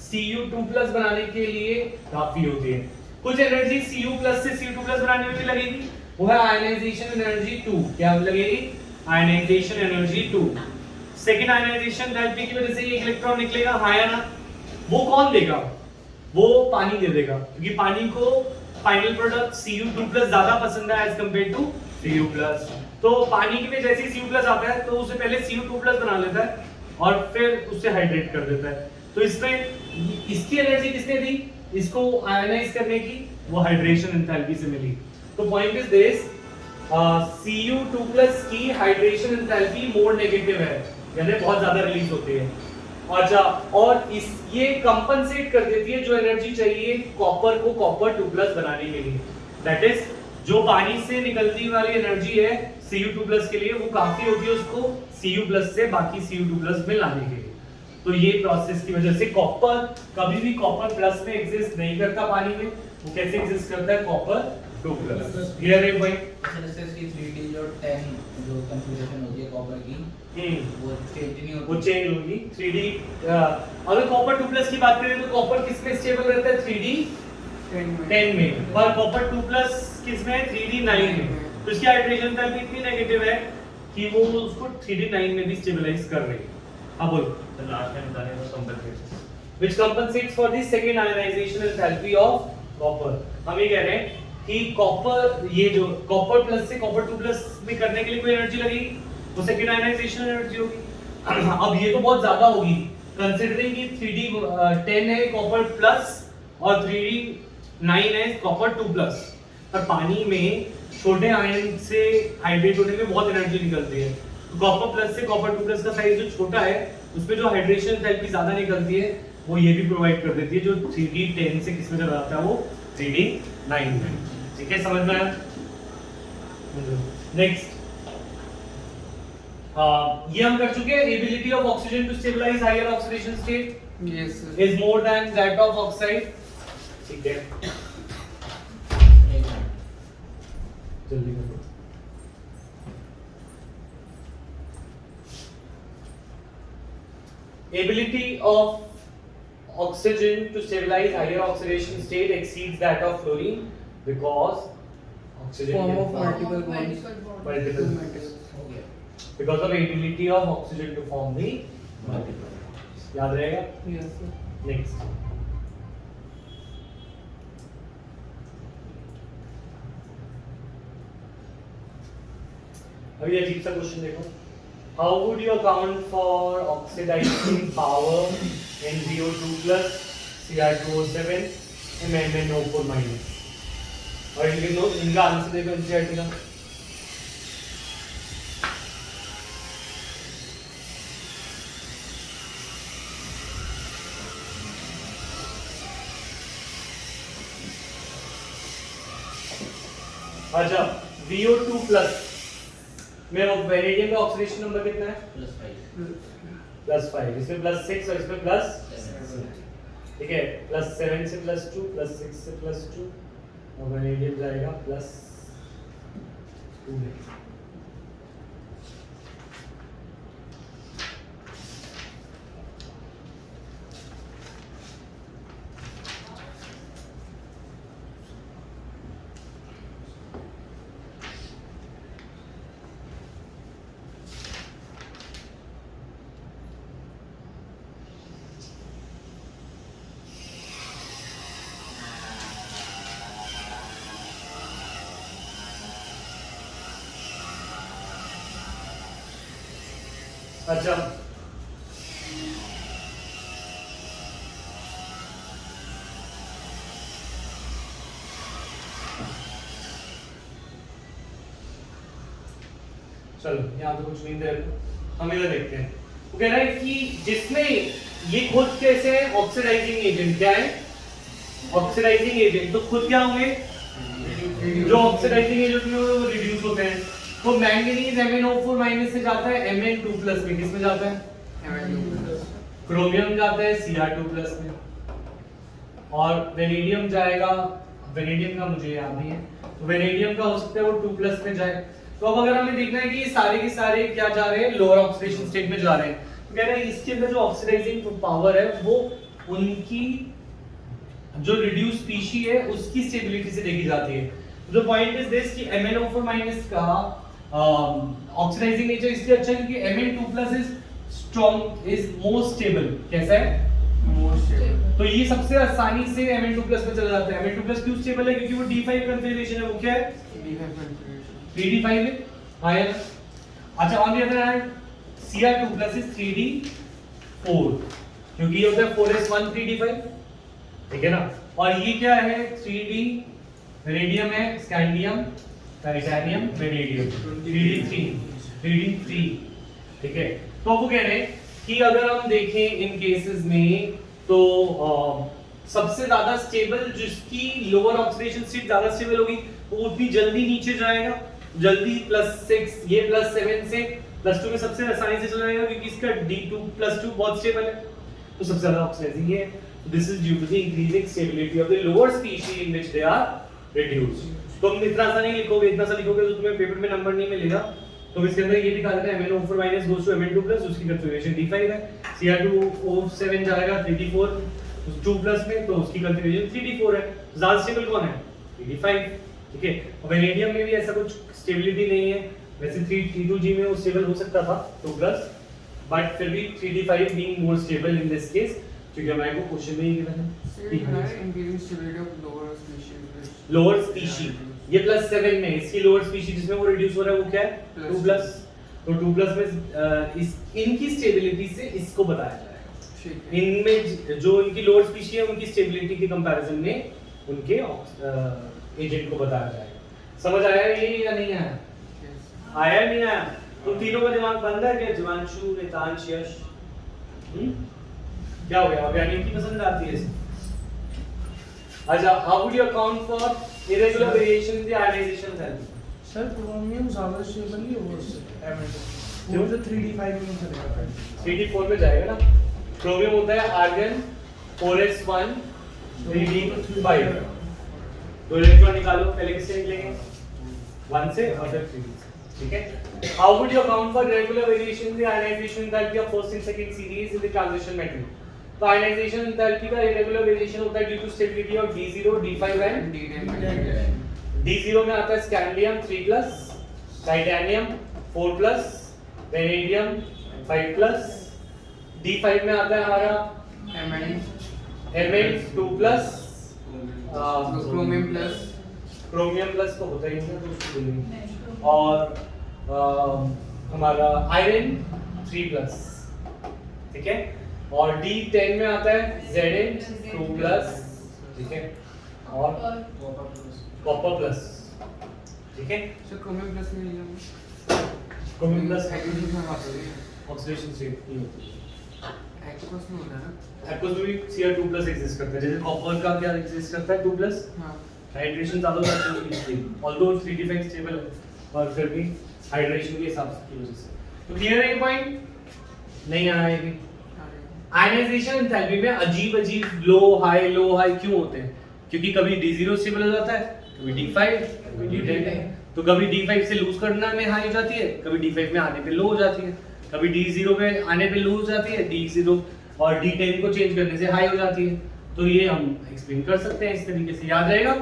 Cu2+ बनाने के लिए काफी होती है। कुछ एनर्जी Cu+ से Cu2+ बनाने में भी लगेगी, वो है आयनाइजेशन एनर्जी 2। क्या लगेगी, ionisation energy 2। Second ionisation enthalpy की वजह से एक इलेक्ट्रॉन निकलेगा, हाँ या ना? वो कौन देगा, वो पानी दे देगा, क्योंकि पानी को फाइनल प्रोडक्ट Cu2+ ज्यादा पसंद है एज कंपेयर टू Cu+। तो पानी के में जैसे ही Cu+ आता है तो उसे पहले Cu2+ बना लेता है और फिर उसे हाइड्रेट कर देता है। तो इसमें इसकी एनर्जी किसने दी, इसको आयनाइज करने की, वो हाइड्रेशन एंथैल्पी से मिली। तो पॉइंट इज दिस, Cu2+ की हाइड्रेशन एंथैल्पी मोर नेगेटिव है, यानी बहुत ज्यादा रिलीज होती है। अच्छा, और इस ये कंपनसेट कर देती है जो एनर्जी चाहिए कॉपर को Copper2+ बनाने के लिए। दैट इज जो पानी से निकलती वाली एनर्जी है Cu2+ के लिए, वो काफी होती है उसको Cu+ से बाकी Cu2+ में लाने के लिए। तो ये प्रोसेस की वजह से कॉपर कभी भी Copper+ में एग्जिस्ट नहीं करता पानी में, वो कैसे एग्जिस्ट करता है, Copper2+। क्लियर है भाई? जैसे इसकी 3D जो 10 जो कॉन्फ़िगरेशन होती है कॉपर की, वो चेंज नहीं होती, वो चेंज होगी 3D। अगर Copper2+ की बात करें तो कॉपर किस में स्टेबल रहता है, 3D 10 में, पर Copper2+ किस में है, 3D 9 में। तो इसकी हाइड्रेशन एंथैल्पी इतनी नेगेटिव है कि वो उसको 3D 9 में भी स्टेबलाइज कर रही है। अब बोलो, The last time done was compensates. which compensates for the second ionization enthalpy of copper। हम ये कह रहे हैं कि कॉपर, ये जो Copper+ से Copper2+ में करने के लिए कोई एनर्जी लगेगी, वो सेकंड आयनाइजेशन एनर्जी होगी। अब ये तो बहुत ज्यादा होगी, कंसीडरिंग कि 3D 10 है Copper+ और 3D 9 है Copper2+। पर पानी में छोटे आयन से हाइड्रेट होने में बहुत एनर्जी निकलती है। तो Copper+ से Copper2+ का साइज जो छोटा है उसमें जो हाइड्रेशन एंथैल्पी ज्यादा निकलती है वो ये भी प्रोवाइड कर देती है, जो 3D 10 से किसमें चला जाता है, वो 3D 9 में। ठीक है, समझ में आया? नेक्स्ट, ये हम कर चुके हैं। Ability of oxygen to stabilise higher oxidation state yes is more than that of oxide. ठीक है, जल्दी करो। Ability of oxygen to stabilize higher oxidation state exceeds that of fluorine because oxygen Form can of form multiple bonds. multiple metals. हो गया because of ability of oxygen to form the multiple bonds। याद रहेगा? Yes sir. Next, अभी अजीब सा question देखो। How would you account for oxidizing power in NO2+, Cr2O7, MnO4-? और इनका आंसर देखो एनसीईआरटी का। अच्छा, VO2+ में वेनेडियम का ऑक्सीडेशन नंबर कितना है, +5। इसमें +6 और इसमें +7। ठीक है, +7 से +2, +6 से +2 और वेनेडियम जाएगा +2 में। अच्छा चलो यहाँ तो कुछ नहीं दे रहे, हम इधर देखते हैं। वो कह रहा है कि जिसमें ये खुद कैसे है ऑक्सीडाइजिंग एजेंट, क्या है ऑक्सीडाइजिंग एजेंट, तो खुद क्या होंगे जो ऑक्सीडाइजिंग एजेंट में वो रिड्यूस होते हैं। तो मैंगनीज MnO4- से जाता है Mn2+ में, किस में जाता है क्रोमियम जाता है Cr2+ में, और वेनेडियम जाएगा, वेनेडियम का मुझे याद नहीं है, तो वेनेडियम का हो सकता है वो 2+ में जाए। तो अब अगर हमें देखना है कि ये सारे के सारे क्या जा रहे हैं लोअर ऑक्सीडेशन स्टेट में जा रहे हैं, तो कह रहे हैं इसके अंदर जो ऑक्सीडाइजिंग पावर है वो उनकी जो रिड्यूस स्पीशी है उसकी स्टेबिलिटी से देखी जाती है। द पॉइंट इज दिस कि MnO4- का ऑक्सीडाइजिंग नेचर इसलिए अच्छा है क्योंकि Mn2+ is strong, is more stable. कैसा है मोर स्टेबल। तो ये सबसे आसानी से Mn2+ में चला जाता है। Mn2+ क्यों स्टेबल है? क्योंकि वो D5 कॉन्फ़िगरेशन है। वो क्या है? D5 है हायर। अच्छा on the other hand Cr2+ is 3D4 क्योंकि ये होता है 4s1 3D5, ठीक है ना। और ये क्या है 3D रेडियम है, स्कैंडियम, टाइटेनियम, वेनेडियम 3D3, ठीक है। तो वो कह रहे हैं कि अगर हम देखें इन केसेस में तो सबसे ज्यादा स्टेबल जिसकी लोअर ऑक्सीडेशन स्टेट ज्यादा स्टेबल होगी वो उतनी जल्दी नीचे जाएगा, जल्दी +6 ये +7 से +2 में सबसे आसानी से चला जाएगा क्योंकि इसका D2+2 बहुत स्टेबल है, तो सबसे ज्यादा ऑक्सीडाइजिंग है। This is due to the increasing stability of the lower species in which they are reduced. तो तुम इतना सा नहीं लिखोगे, इतना सा लिखोगे तो तुम्हें पेपर में नंबर नहीं मिलेगा। तो इसके अंदर ये दिखा देता है MnO4- goes to Mn2+, उसकी कॉन्फ़िगरेशन D5 है। Cr2O7 जाएगा 3D4 2+ में, तो उसकी कॉन्फ़िगरेशन 3D4 है। ज्यादा स्टेबल कौन है? 3D5, ठीक है। और वेनेडियम में भी ऐसा कुछ स्टेबिलिटी नहीं है, वैसे 3D2G में वो स्टेबल हो सकता था 2+, बट फिर भी 3D5 being more stable in this case, क्योंकि हमारे को क्वेश्चन में ही गिवन है increasing stability of lower species. Lower species ये +7 में, इसकी लोअर स्पीशी जिसमें वो रिड्यूस हो रहा है वो क्या है 2+, तो 2+ में इस इनकी स्टेबिलिटी से इसको बताया जाएगा। इनमें जो इनकी लोअर स्पीशी है उनकी स्टेबिलिटी के कंपैरिजन में उनके एजेंट को बताया जाएगा। समझ आया ये या नहीं आया? आया नहीं आया? तो तीनों का दिमाग बंद है क्या? जीवांशु, नितांश, यश क्या हो गया? ऑर्गेनिक की पसंद आती है इसको। अच्छा, how would you account for irregular variation in the ionization enthalpy? Sir chromium ज्यादा स्टेबल नहीं होगा उससे Mn2, क्यों? वो तो 3D5 में चलेगा। 3D4 में जाएगा ना। क्रोमियम होता है आर्गन 4s1 3D5। दो इलेक्ट्रॉन निकालो, पहले किससे निकलेंगे? 1 से और फिर 3 से, ठीक है। How would you account for regular variation in the ionization enthalpy of first and second series in the transition metal? तो आयनाइजेशन एंथैल्पी का इरेगुलर वेरिएशन होता है due to stability of D0, D5 and D0 में आता है scandium 3+, titanium 4+, vanadium 5+, D5 में आता है हमारा Mn2+, क्रोमियम प्लस तो होता ही नहीं, तो उसको बोलेंगे, और हमारा आयरन 3+, ठीक है। और D10 में आता है Zn2+, ठीक है, और कॉपर प्लस, ठीक है। सर क्रोमियम प्लस में लिया क्रोमियम प्लस हाइड्रोजन में बात हो रही है, ऑक्सीडेशन स्टेट नहीं होती। एक्वस में होता है ना, एक्वस में भी Cr2+ एग्जिस्ट करता है, जैसे कॉपर का क्या एग्जिस्ट करता है 2+, हां हाइड्रेशन ज्यादा होता है इसलिए, ऑल्दो 3D5 स्टेबल है, और फिर भी हाइड्रेशन के हिसाब से की वजह से। तो क्लियर है ये पॉइंट? नहीं आया ये भी? आयनाइजेशन एंथैल्पी में अजीब लो हाई क्यों होते हैं? क्योंकि कभी D0 स्टेबल हो जाता है, कभी D5, कभी D10, तो कभी D5 से लूज करना में हाई हो जाती है, कभी D5 में आने पे लो हो जाती है, कभी D0 में आने पे लो हो जाती है, D0 और D10 को चेंज करने से हाई हो जाती है। तो ये हम एक्सप्लेन कर सकते हैं इस तरीके से, याद रहेगा?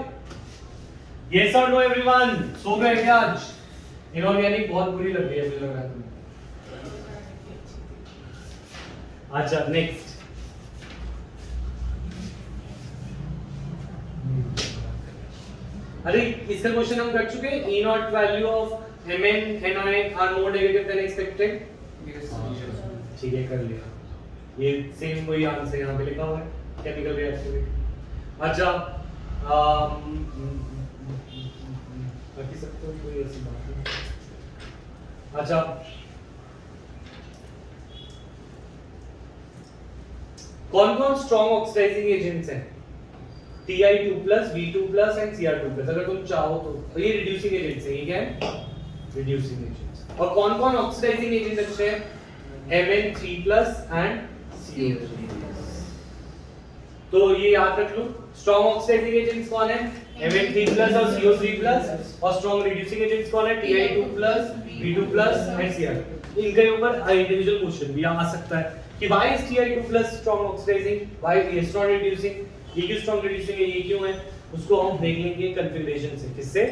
यस और नो एवरीवन? सो गए क्या आज? इनऑर्गेनिक बहुत बुरी लग रही है मुझे लग रहा है तुम्हें। अच्छा नेक्स्ट, अरे इसका क्वेश्चन हम कर चुके हैं। E0 value of Mn Ni are more negative than expected. Yes ठीक है, कर लिया। ये सेम वही आंसर यहाँ पे लिखा हुआ है, केमिकल रिएक्टिविटी। अच्छा बाकी सब तो कोई ऐसी बात नहीं। अच्छा कौन कौन स्ट्रॉन्ग ऑक्सीडाइजिंग एजेंट्स हैं? Ti2+, V2+ and Cr2+। अगर तुम चाहो तो ये रिड्यूसिंग एजेंट्स हैं, ये क्या है? Reducing agents. और कौन कौन ऑक्सीडाइजिंग एजेंट अच्छे हैं? Mn3+ and CO3+। तो ये याद रख लो, स्ट्रॉन्ग ऑक्सीडाइजिंग एजेंट्स कौन है? Mn3+ और CO3+। और स्ट्रॉन्ग रिड्यूसिंग एजेंट्स कौन है? Ti2+, V2+ and Cr। इनके ऊपर इंडिविजुअल क्वेश्चन भी आ सकता है कि why is Ti2+ strong oxidizing, why is strong reducing, ये क्यों strong reducing है, ये क्यों है, उसको हम देख लेंगे कॉन्फ़िगरेशन से। किससे?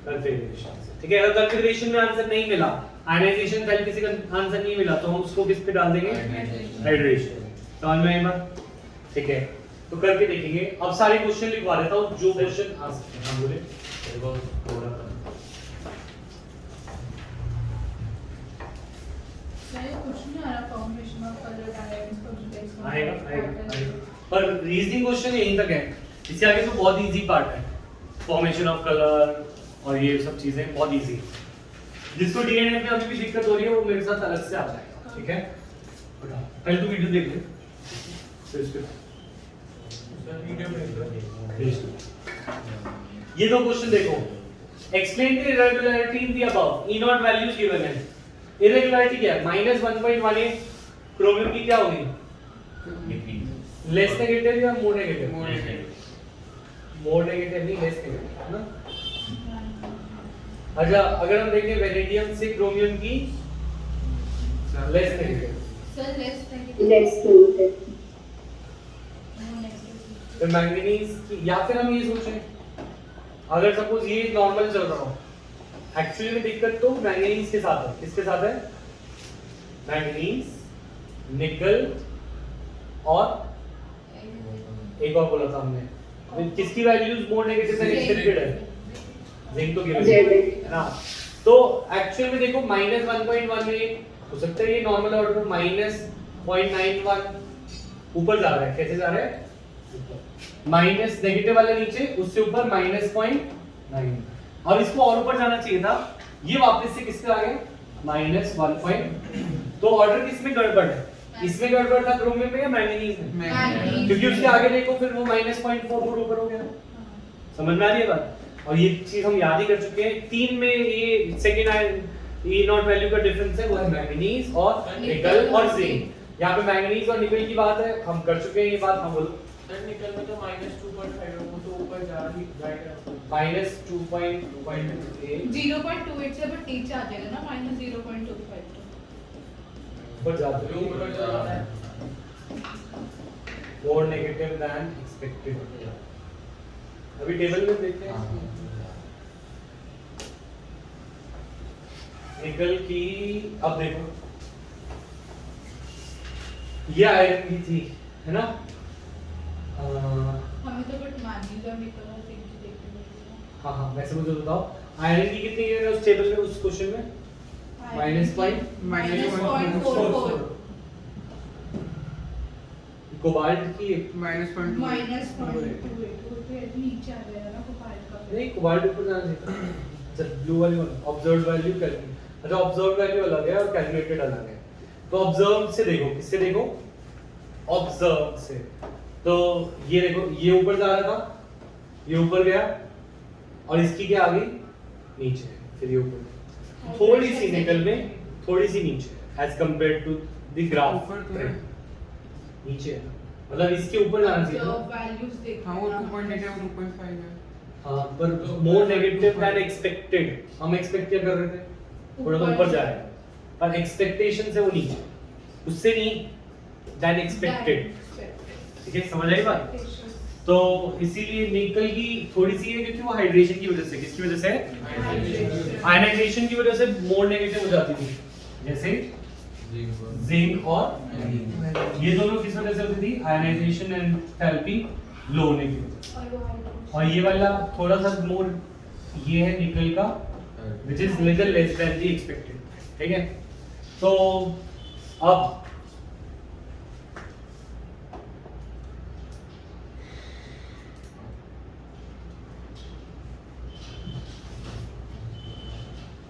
कॉन्फ़िगरेशन से। ठीक है, अगर कॉन्फ़िगरेशन में आंसर नहीं मिला, आयनाइजेशन पहले किसी का आंसर नहीं मिला, तो हम उसको किस पे डाल देंगे? हाइड्रेशन। समझ में आई बात? ठीक है, तो करके देखेंगे। अब सारे क्वेश्चन लिखवा देता हूं जो क्वेश्चन आ सकते हैं। हां बोले। देखो थोड़ा कुछ नहीं आ रहा, फॉर्मेशन ऑफ कलर डायग्राम्स को आएगा। पर रीजनिंग क्वेश्चन यहीं तक है, इससे आगे तो बहुत इजी पार्ट है। फॉर्मेशन ऑफ कलर और ये सब चीजें बहुत इजी। जिसको डीएनए में अभी भी दिक्कत हो रही है वो मेरे साथ अलग से आ जाएगा। ठीक है, पहले तो वीडियो देख ले, फिर इसके ये दो क्वेश्चन देखो। Explain the irregularity in the above. E not values given है। इरेगुलरिटी क्या है? -1.18 क्रोमियम की क्या होगी? लेस नेगेटिव या मोर नेगेटिव? मोर नेगेटिव नहीं, लेस नेगेटिव है ना। अच्छा अगर हम देखें वेनेडियम से क्रोमियम की less negative, sir less negative तो मैंगनीज की, या फिर हम ये सोचें अगर सपोज ये नॉर्मल चल रहा हो, एक्चुअली में दिक्कत तो मैंगनीज के साथ है। किसके साथ है? मैंगनीज, निकल और एक और बोला था हमने, किसकी values more negative and expected है? जिंक तो गिवन है ना। तो एक्चुअल में देखो -1.18 हो सकता है ये नॉर्मल ऑर्डर -0.91 ऊपर जा रहा है। कैसे जा रहा है? माइनस नेगेटिव वाला नीचे, उससे ऊपर -0.9। अब इसको और ऊपर जाना चाहिए था, ये वापस से किस पे आ गया? -1. तो ऑर्डर किसमें गड़बड़ है? इसमें गड़बड़ था क्रोमियम में या मैंगनीज में? क्योंकि उसके आगे देखो फिर वो -0.44 ऊपर हो गया। समझ में आ रही है बात? और ये चीज हम याद ही कर चुके हैं। 3 में ये सेकंड आयन ई नॉट वैल्यू का डिफरेंस है, वो है मैंगनीज और निकल और जिंक। यहाँ पे मैंगनीज और निकल की बात है, हम कर चुके हैं ये बात। हम बोलो सर निकल में तो -2.5 है, वो तो ऊपर जा रही जाएगा। -2.28 0.28 से बट नीचे आ जाएगा ना, -0.25 ऊपर जाते हैं, ऊपर जा रहा है। मोर नेगेटिव देन एक्सपेक्टेड। अभी टेबल में देखते हैं। निकल की, अब देखो ये आयरन की थी, है ना? हमें तो बट मैंगनीज और निकल और जिंक की देखनी है। हाँ वैसे मुझे बताओ आयरन की कितनी गिवन है उस टेबल में, उस क्वेश्चन में? -0.44 कोबाल्ट की -0.2 -0.28 नीचे आ जाएगा ना कोबाल्ट का। नहीं, कोबाल्ट ऊपर जाना चाहिए। अच्छा ब्लू वाली ऑब्जर्व्ड वैल्यू कैलकुलेट। अच्छा ऑब्जर्व्ड वैल्यू अलग है और कैलकुलेटेड अलग है। तो ऑब्जर्व से देखो, किससे देखो? ऑब्जर्व से। तो ये देखो ये ऊपर जा रहा था, ये ऊपर गया और इसकी क्या आ गई? नीचे। फिर ये ऊपर थोड़ी सी निकल में, थोड़ी सी नीचे as compared to the graph. ऊपर तो है। नीचे है, मतलब इसके ऊपर जाना चाहिए जो था। वैल्यूज देखते हाँ वो 2.8 और 2.5 है। हाँ पर मोर नेगेटिव देन एक्सपेक्टेड। हम एक्सपेक्ट क्या कर रहे थे? थोड़ा तो ऊपर जाए, पर एक्सपेक्टेशन से वो नीचे, उससे नहीं, देन एक्सपेक्टेड। ठीक है, समझ आई बात? तो इसीलिए निकल की थोड़ी सी है क्योंकि वो हाइड्रेशन की वजह से, किसकी वजह से? आयनाइजेशन की वजह से मोर नेगेटिव हो जाती थी, जैसे जिंक और ये दोनों किस वजह से होती थी? आयनाइजेशन एंड एंथैल्पी लो होने की वजह। और ये वाला थोड़ा सा मोर, ये है निकल का which is little less than the expected। ठीक है, तो अब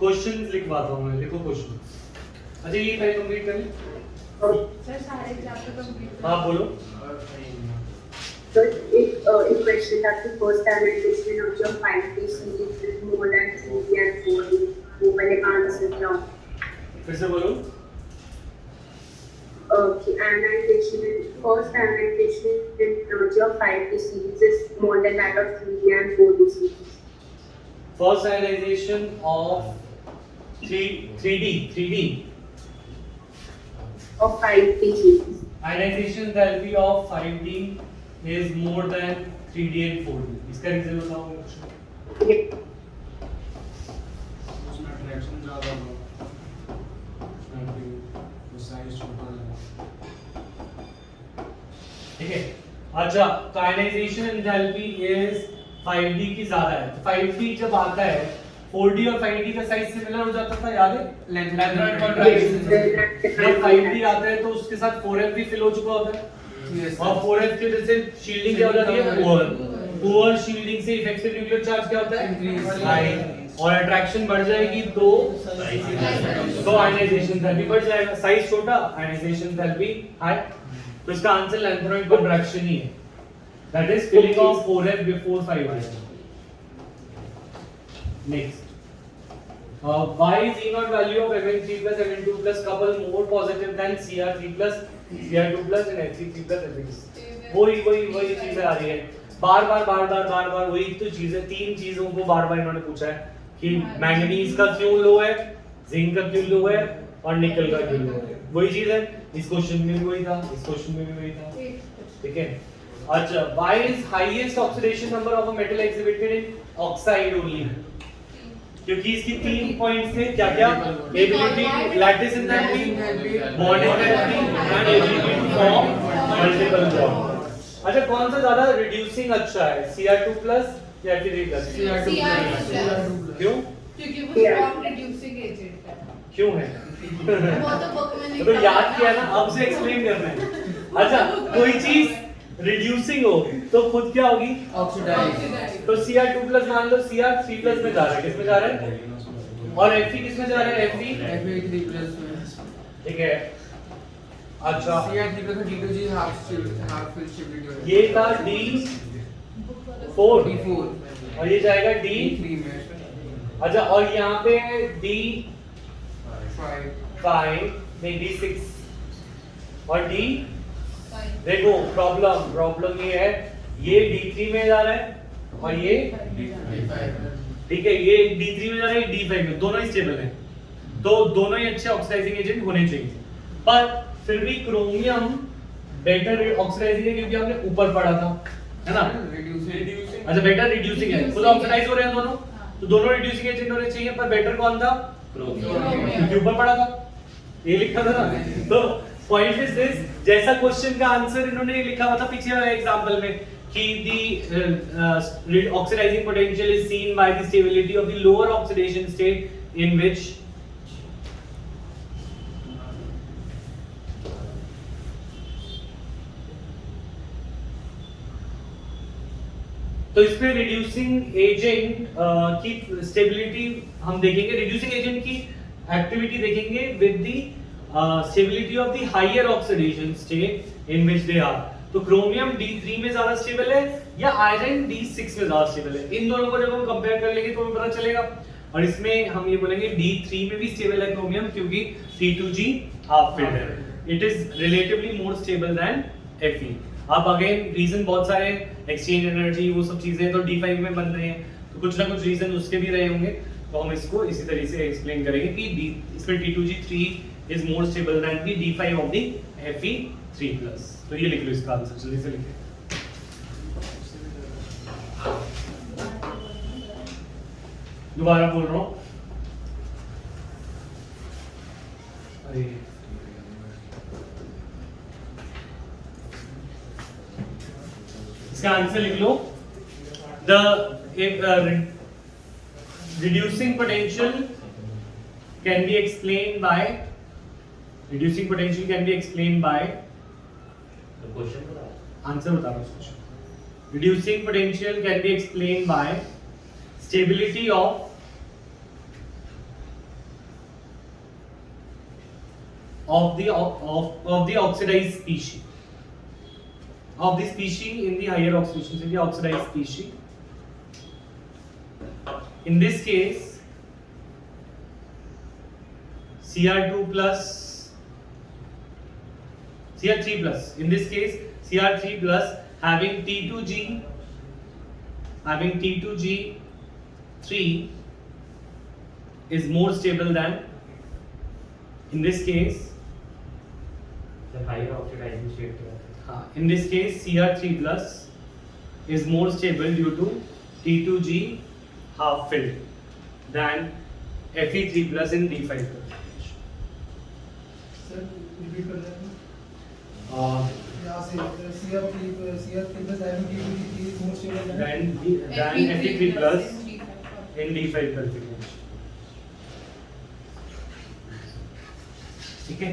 क्वेश्चंस लिखवाता हूँ मैं, लिखो क्वेश्चन। अच्छा ये पहले कंप्लीट कर ले। सर सारे चैप्टर कंप्लीट हाँ बोलो। So if a question that the first analyzation of your 5D series is more than 3D and 4D, वो मैंने आंसर किया। फिर से बोलो। The first analyzation in your 5D series is more than that of 3D and 4D series. First ionization of 3D Of 5D series. ionization enthalpy of 5D is more than 3D and 4D। इसका reason बताओ मुझे। उसमें attraction ज़्यादा होगा, वो size छोटा होगा। ठीक है। अच्छा तो ionization enthalpy is 5D की ज्यादा है। तो 5D जब आता है 4D और 5D का साइज सिमिलर हो जाता था, याद है? Lanthanide contraction। जब 5D आता है तो उसके साथ 4F भी फिल हो चुका होता है। और 4F की वजह से शील्डिंग क्या हो जाती है? पुअर शील्डिंग से इफेक्टिव न्यूक्लियर चार्ज क्या होता है? हाई। और अट्रैक्शन बढ़ जाएगी तो आयनाइजेशन एंथैल्पी बढ़ जाएगा। साइज छोटा, आयनाइजेशन एंथैल्पी हाई। तो इसका आंसर लैंथेनॉइड कॉन्ट्रैक्शन ही है। That is filling of 4F before 5D। Next why is E naught value of Mn3 plus Mn2 plus couple more positive than Cr3 plus Cr2 plus and Fe3 plus Fe6? वही चीजें आ रही है बार वही तो चीज है। तीन चीजों को बार बार इन्होंने पूछा है कि मैंगनीज का क्यों लो है, जिंक का क्यों लो है और निकल का क्यों लो है। वही चीज है, इस क्वेश्चन में भी वही था, इस क्वेश्चन में भी वही था। ठीक है। अच्छा why is highest oxidation number of a metal exhibited in oxide only? क्योंकि इसकी 3 पॉइंट्स थे क्या ability, lattice enthalpy, bond enthalpy and ability to form multiple bond. अच्छा कौन सा ज्यादा रिड्यूसिंग अच्छा है, Cr2+ या Fe3+? क्यों? क्योंकि वो स्ट्रॉन्ग रिड्यूसिंग एजेंट है। क्यों है? वो तो बुक में तो याद किया ना, अब से एक्सप्लेन करना है। अच्छा कोई चीज रिड्यूसिंग हो तो खुद क्या होगी? ऑक्सीडाइज। तो Cr2+ मान लो Cr3+ में जा रहा है, किस में जा रहा है? और Fe किस में जा रहा है? Fe3+ में। ठीक है। अच्छा Cr3+ और D2G हाफ फिल स्टेबिलिटी हो ये था D4 D4 और ये जाएगा D3 में। अच्छा और यहाँ पे D5 नहीं D6 और D देखो प्रॉब्लम ये है, ये D3 में जा रहा है और ये ठीक है, ये D3 में जा रहा है, D5 में, दोनों ही स्टेबल हैं। तो दोनों ही अच्छे ऑक्सीडाइजिंग एजेंट होने चाहिए, पर फिर भी क्रोमियम बेटर ऑक्सीडाइजिंग है क्योंकि हमने ऊपर पढ़ा था, है ना? रिड्यूसिंग। अच्छा बेटर रिड्यूसिंग है, खुद ऑक्सीडाइज हो रहे हैं दोनों, तो दोनों रिड्यूसिंग एजेंट होने चाहिए, पर बेटर कौन था? क्रोमियम, क्योंकि ऊपर पढ़ा था, ये लिखा था ना। तो पॉइंट इज दिस, जैसा क्वेश्चन का आंसर इन्होंने लिखा हुआ था पीछे वाले एग्जांपल में कि the oxidizing potential is seen by the stability of the lower oxidation state in which तो इस पे रिड्यूसिंग एजेंट की स्टेबिलिटी हम देखेंगे, रिड्यूसिंग एजेंट की एक्टिविटी देखेंगे with the stability of the higher oxidation state in which they are. तो chromium D3 में ज्यादा स्टेबल है या आयरन D6 में ज्यादा स्टेबल है, इन दोनों को जब हम कंपेयर कर लेंगे तो हमें पता चलेगा। और इसमें हम ये बोलेंगे D3 में भी स्टेबल है क्रोमियम क्योंकि C2G हाफ फिल्ड है, it is relatively more stable then Fe। अब अगेन रीजन बहुत सारे, एक्सचेंज एनर्जी वो सब चीजें तो D5 में बन रहे हैं, तो कुछ ना कुछ रीजन उसके भी रहे होंगे, तो हम इसको इसी तरीके से एक्सप्लेन करेंगे कि इसमें T2G3 is more stable then the D5 of the Fe3+। तो ये लिख लो इसका आंसर, जल्दी से लिखिए। दोबारा बोल रहा हूँ, अरे इसका आंसर लिख लो। The reducing potential can be explained by answer बता रहा हूँ। Reducing potential can be explained by stability of of the oxidized species. Of the species in the higher oxidation, in the oxidized species. In this case, Cr2 plus, Cr3 plus. In this case, Cr3 plus having T2G, having T2G3 is more stable than. In this case, The higher oxidizing state क्या है? in this case Cr3 plus is more stable due to T2G half filled than Fe3 plus in D5 configuration. Sir repeat कर दें यहाँ से CR3 plus having T2G3 is more stable than than Fe3 plus in D5 configuration. ठीक है.